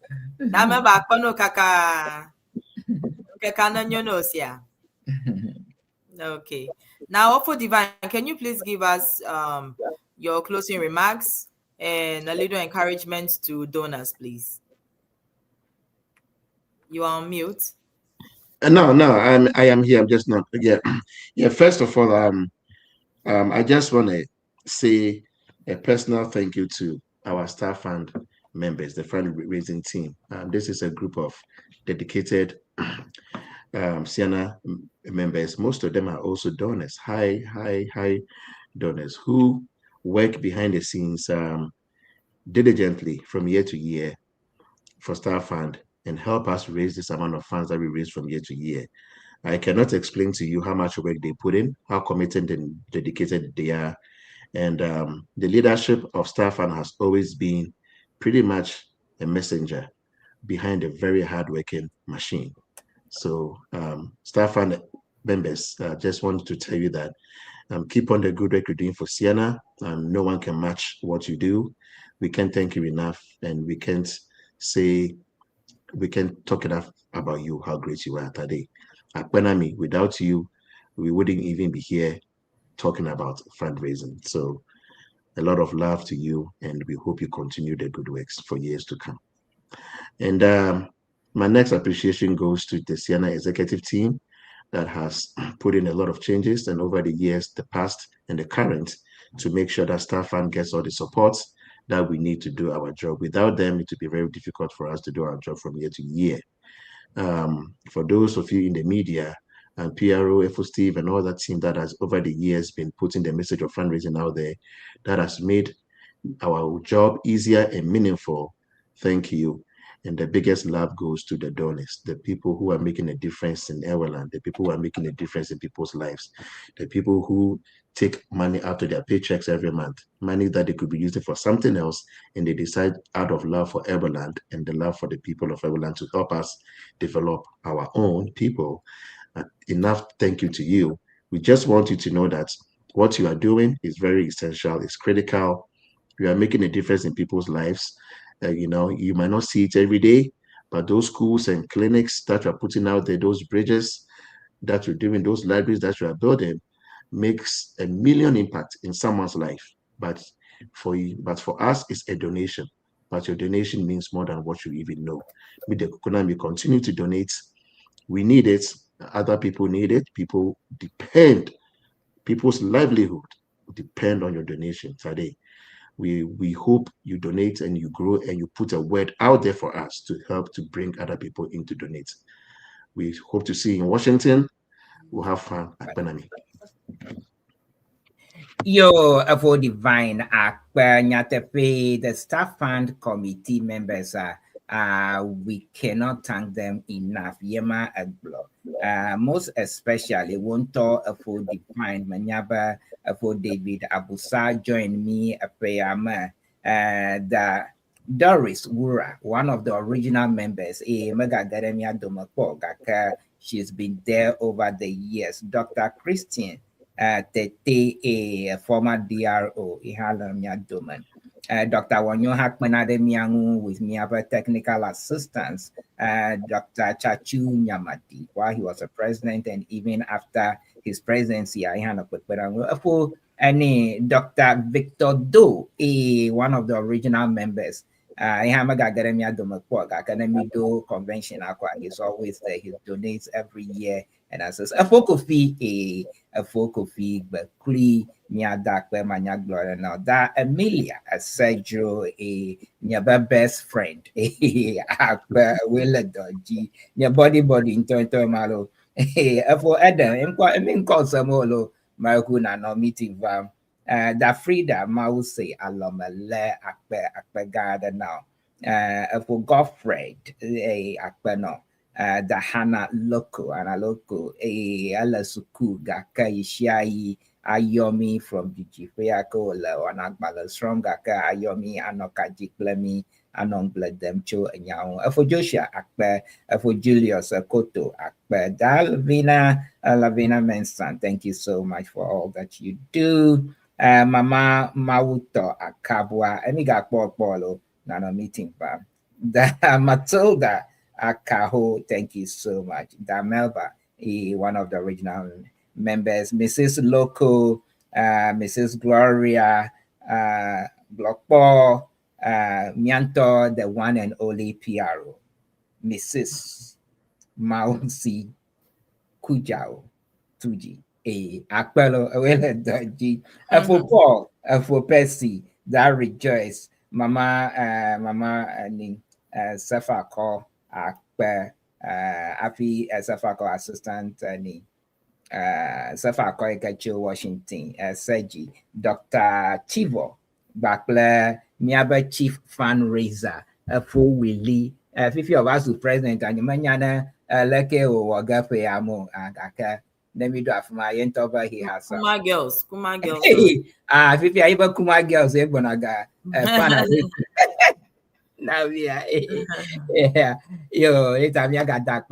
ba kono kaka na nyonosia. Okay. Now, for Divine, can you please give us your closing remarks and a little encouragement to donors, please? You are on mute. No, I am here. I'm just not. Yeah. First of all, I just want to say a personal thank you to our staff fund members, the fundraising team. This is a group of dedicated Ceana members. Most of them are also donors, high donors who work behind the scenes diligently from year to year for Staff Fund and help us raise this amount of funds that we raise from year to year. I cannot explain to you how much work they put in, how committed and dedicated they are. And the leadership of Staff Fund has always been pretty much a messenger behind a very hardworking machine. So Staff Fund members, just wanted to tell you that keep on the good work you're doing for Ceana. No one can match what you do. We can't thank you enough, and we can't talk enough about you, how great you are today. Akpenami, without you, we wouldn't even be here talking about fundraising. So a lot of love to you, and we hope you continue the good works for years to come. And my next appreciation goes to the Ceana executive team that has put in a lot of changes, and over the years, the past and the current, to make sure that Staff Fund gets all the support that we need to do our job. Without them, it would be very difficult for us to do our job from year to year. For those of you in the media and PRO, FO Steve, and all that team that has over the years been putting the message of fundraising out there, that has made our job easier and meaningful. Thank you. And the biggest love goes to the donors, the people who are making a difference in Everland, the people who are making a difference in people's lives, the people who take money out of their paychecks every month, money that they could be using for something else, and they decide out of love for Everland and the love for the people of Everland to help us develop our own people. Enough thank you to you. We just want you to know that what you are doing is very essential, it's critical. You are making a difference in people's lives. You might not see it every day, but those schools and clinics that you are putting out there, those bridges that you're doing, those libraries that you are building, makes a million impact in someone's life. But for us, it's a donation. But your donation means more than what you even know. With the Kukuna, we continue to donate. We need it. Other people need it. People's livelihood depend on your donation today. We hope you donate and you grow and you put a word out there for us to help to bring other people in to donate. We hope to see you in Washington. We'll have fun at Panami. Yo, for divine Nyatepe, the Staff Fund committee members we cannot thank them enough. Yema Agbo. Most especially won't talk for divine Manyaba for David Abusa join me a prayer the Doris Wura, one of the original members, she's been there over the years. Dr. Christian Tete, a former DRO, Dr. Wanyo Hakmanademiangu with me about technical assistance, Dr. Chachu Nyamati, while he was a president, and even after his presidency, I had Dr. Victor Do, one of the original members. Academy Do convention. He's always there. He donates every year. And as a fee, but Klee, Nyadakwe, Manyagloria. Now that Amelia, a Sergio, a best friend, Willa Dodgy, your body in Tonto Malo, for Adam, and mean call some Molo, Maracuna, no meeting vam. Da Frida Mawusi alomele akpe garden now. For Godfred akpeno. Da Hana Loko and Aloko Ala Suku Gaka Ishai Ayomi from Jifeako Leonakbala Strong Gaka Ayomi Anokaji Plemi Anon Bled them Cho and Yao. For Joshua Akpe, for Julius Koto Akpe, Dalvina Lavina Mensan. Thank you so much for all that you do. Mama Mauto Akabwa, Emiga Polo, Nano meeting fam. Da Matilda Akaho, thank you so much. Da Melba, one of the original members, Mrs. Loco, Mrs. Gloria, Blockball, Mianto, the one and only PRO, Mrs. Mawusi Kujao Tuji. Akpelo Awele Doji. For Paul, for Percy, that rejoice. Mama Ning Safa call Akpe Afi Safa call assistant Ning Safa call Ekacho Washington Seji Dr. Chivo Bakle Miaba Chief Fundraiser for Willie 50 of us who present and Manana Leke or Wagafe Amo and Aka. Let me do it for my over here. Kuma girls. 50 I Kuma girls, Ebonaga, Pana. Now we are, yeah, yo, it's a Miaga Dark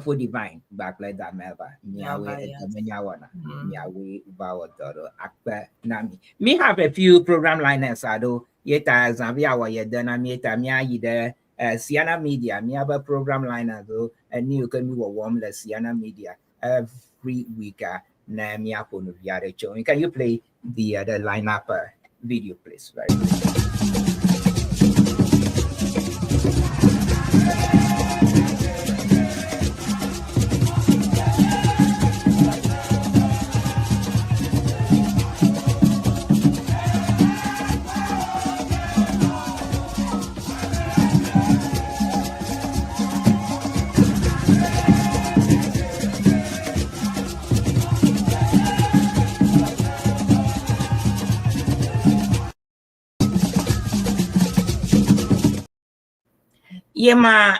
for divine back like that Melba. Miawana, Miawe, Bawa Dodo, Akba, Nami. Me have a few program liners, Ado, yet as Zambia, yet then I meet a Mia either. Ceana Media, me have a program liner though, and you can do a warmless Ceana Media every week. Na me up on the show. Can you play the lineup video, please? Very good. Yema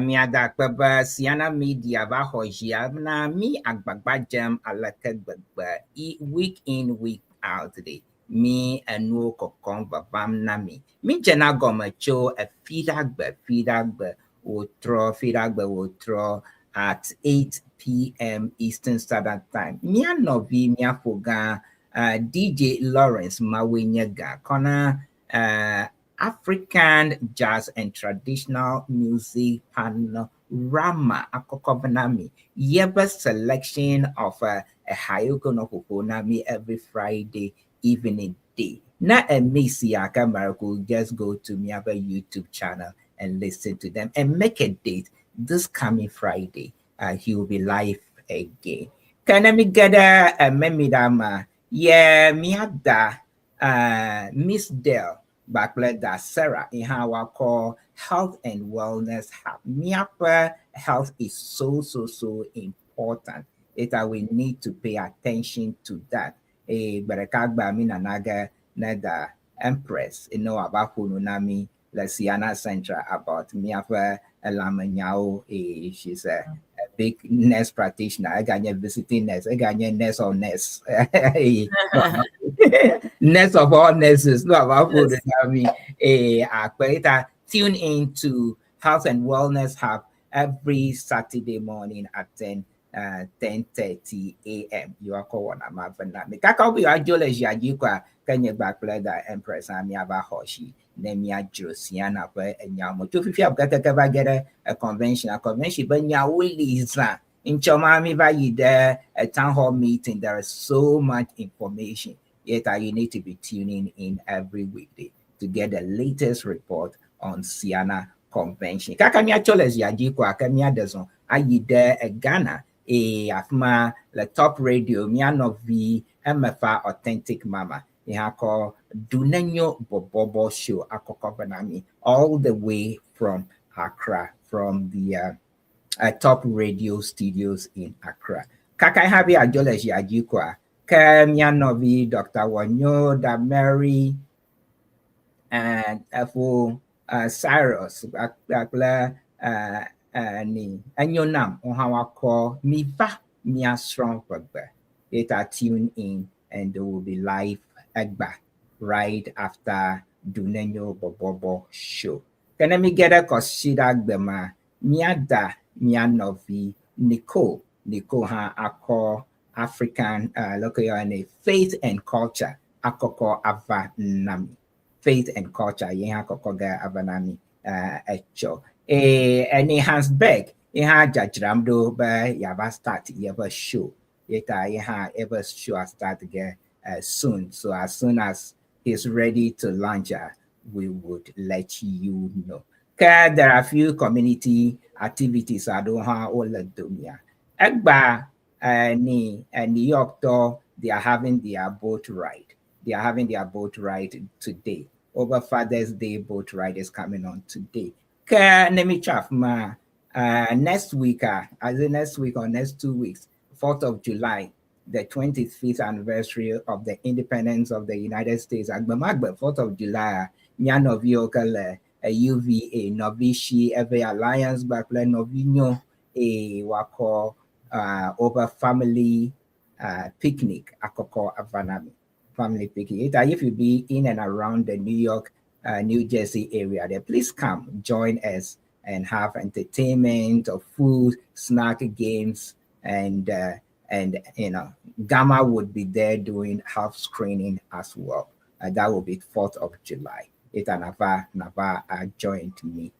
mi adakbaba Ceana Media ba hojia na mi agbagba jam alakagbagba week in week out today. Me anu kokon babam na mi jena goma cho a feedagba wotro at 8 p.m. Eastern Standard Time. Mi anovi mi afoga DJ Lawrence Mawenyega kona African jazz and traditional music panorama akokobanami yeba selection of a hayoko no kokonami every Friday evening day. Na a Missy Akamaraku, just go to Miaba YouTube channel and listen to them and make a date this coming Friday. He will be live again. Can I get a memidama? Yeah, Miada Miss Dell. Backlet that Sarah in how I call health and wellness hub. Miapa health is so important. We need to pay attention to that. Barakagba minanaga nada Empress, about Hununami, La Ceana Central about Miapa Elamanyao. She's a big nurse practitioner. I got visiting nurse. I got nurse or nurse. Nurse of all nurses. No about food. I mean, tune in to Health and Wellness Hub every Saturday morning at 10:30 a.m. You are calling a mavana. Kakabi Ajola Jajikwa Kenya Bakleda Empress Amiaba Hoshi. Nemia Josiana and Yamo. If you have got to get a convention, but Nyawili in Chomami Valley there, a town hall meeting. There is so much information. Yet you need to be tuning in every weekday to get the latest report on Ceana Convention. Kakamia Choles Yajikwa Kamia Deson. Are you there a Ghana? Afma the top radio, Mianovi, MFA Authentic Mama. Called Dunenyo Bobobo Show Akokobanami, all the way from Accra, from the top radio studios in Accra. Kakai Habi Ajoleji Ajikwa, Kamianovi, Dr. Wanyo, Da Mary, and for Cyrus, Akla, and Yonam, on how I call Miva Mia Strong Bugber. They are tuned in and they will be live Egba right after Dunenyo Bobobo show. Can I get a consider Gbema Miada Mianovi Nicole ha Ako African local faith and culture Akoko Avanami. Faith and culture Yeha Kokoga Avanami Echo. And it has back in ha Jajramdo by Yava start Yava show. Yeta Yeha ever show start again. Soon. So as soon as he's ready to launch, we would let you know. There are a few community activities I don't have all the dunya. Egba New York though, they are having their boat ride. They are having their boat ride today. Over Father's Day boat ride is coming on today. Nemi Chafma, next week, as in next week or next 2 weeks, 4th of July, the 25th anniversary of the independence of the United States. Agbamagba, 4th of July, Nyanovio Kale, a UVA, Novishi, every alliance, Bakle Novinho, a Wako, over family picnic, Akoko Avanami. Family picnic. If you be in and around the New York, New Jersey area, then please come join us and have entertainment of food, snack, games, and you know, Gamma would be there doing half screening as well. That will be 4th of July. It's Nava joined me.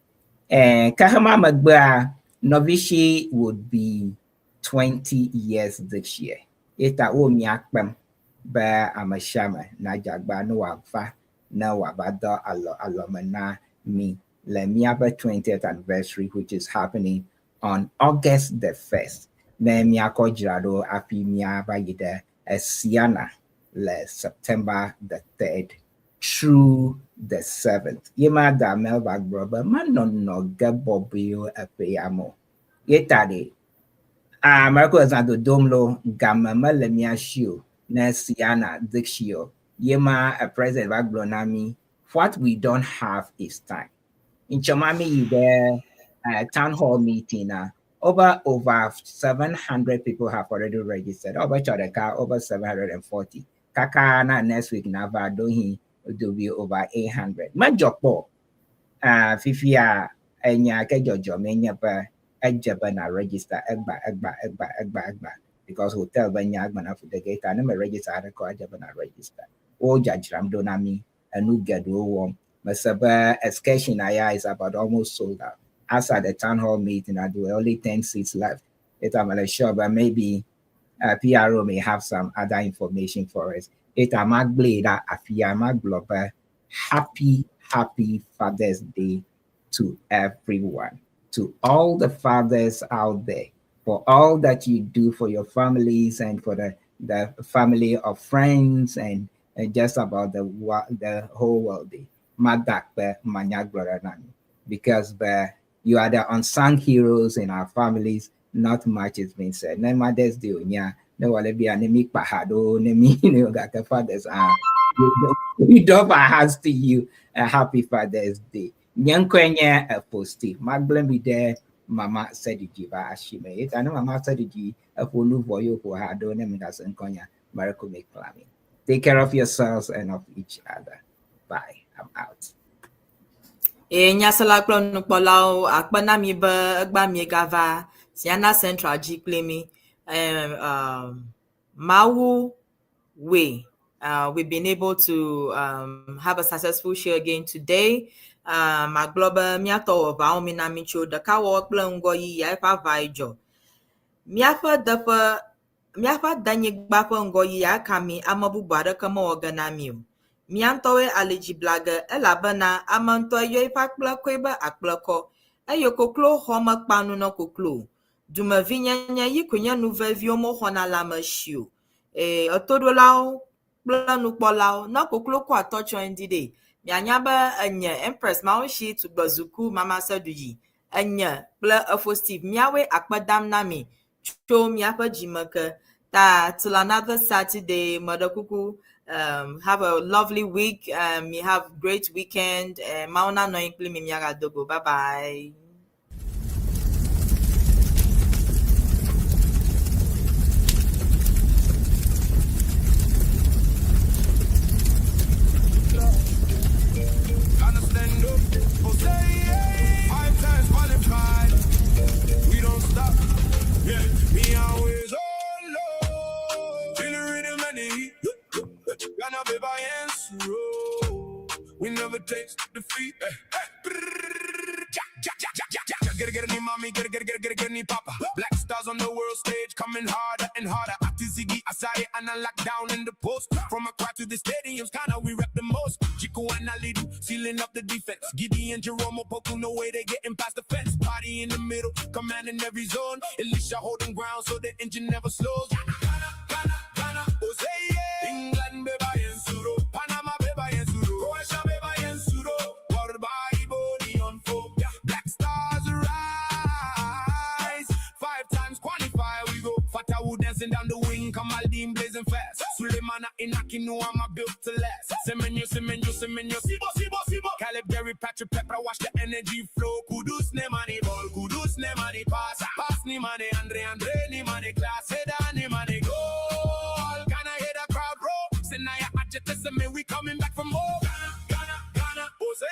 And Kahama Magba Novishi would be 20 years this year. Ita o miakpem ba amashama na jagba no wafa na wabado alomana mi le miaba 20th anniversary, which is happening on August the 1st. Na miako jirado api miaba yida Ceana le September the 3rd through the 7th. Yema da MELBA brother man no gabobio apeyamo. Yetade Marco Zando Domlo Gamma Lemia Shoe na Ceana Dixio Yema a president of Aglonami. What we don't have is time. In Chamami there town hall meeting over 700 people have already registered. Over Chodeka over 740. Kakana next week Nava Dohi will be over 800. Majopo Fifia Enya Kejojo Menya Ejabana register Egba because hotel Banya Agmana for the gate and I'm a register Jabana register. O Jajram Donami and Ugado warm. Masaba excursion is about almost sold out. As at the town hall meeting, I do only 10 seats left. I'm sure, but maybe PRO may have some other information for us. Happy Father's Day to everyone, to all the fathers out there, for all that you do for your families and for the family of friends and just about the whole world. Because you are the unsung heroes in our families. Not much is being said. No Mother's Day, no will be anemic pahado, nemi fathers we do our hands to you. A happy Father's Day. Nyankwenya a positive. Magblem be there. Mama said it jiva ashime. It and Mama said it a fulu boyo who had done them as Nkonya Marco make planning. Take care of yourselves and of each other. Bye. I'm out. Nyasala klon polau akbana mi ba agba mi gava Ceana Central G plemi Mawu way. We've been able to have a successful show again today. My global miato of our minamicho the kawa plungoyi yafa vaijo. Miafa danye bafa ngoyi yakami amabu bada kama organamiu. Miantowe aliji blaga elabana amanto yoifa kweba akplako. Ayoko klo homa panu no koklo. Duma vinyanya yikunya nouvel viomo hona lama shiu. Otodolao Planukbolao, no koklo kwa tocho indide. Mianyaba anya Empress Mawusi to Bazuku Mama Saduji. Anya bla afostive miawe akpadam nami. Show miapa jimaka. Till another Saturday, Mother Kuku. Have a lovely week. You have great weekend. Mauna no implement miaga dogo. Bye bye. We don't stop. Yeah, me always on low. Feel the rhythm and the heat. Gonna be by slow. We never taste defeat. Get any mommy, get any papa. Black stars on the world stage, coming harder and harder. After Ziggy, I saw it and I locked down in the post. From a crowd to the stadiums, kinda we rep the most. Rico and Alidu, sealing up the defense. Giddy and Jerome Opoku, no way they getting past the fence. Party in the middle, commanding every zone. Elisha holding ground so the engine never slows. Ghana, Jose, England, Beba, and Sudo. Panama, Beba, and Sudo. Croatia, Beba, and Sudo. World by body on folk. Black stars rise. 5 times qualify, we go. Fatawu dancing down the wing, Kamaldeen blazing fast. Suleimana Inakinu, I'm built to last. Semenyo, Sibo. Caleb, Gary, Patrick, Pepper, watch the energy flow. Kudus, ne money ball, Kudus, ne money pass. Pass, ni money, Andre, ni money class. Header, ni money goal. Ghana, hear the crowd roll. Senaya, Ajete, we coming back from home. Ghana, Jose,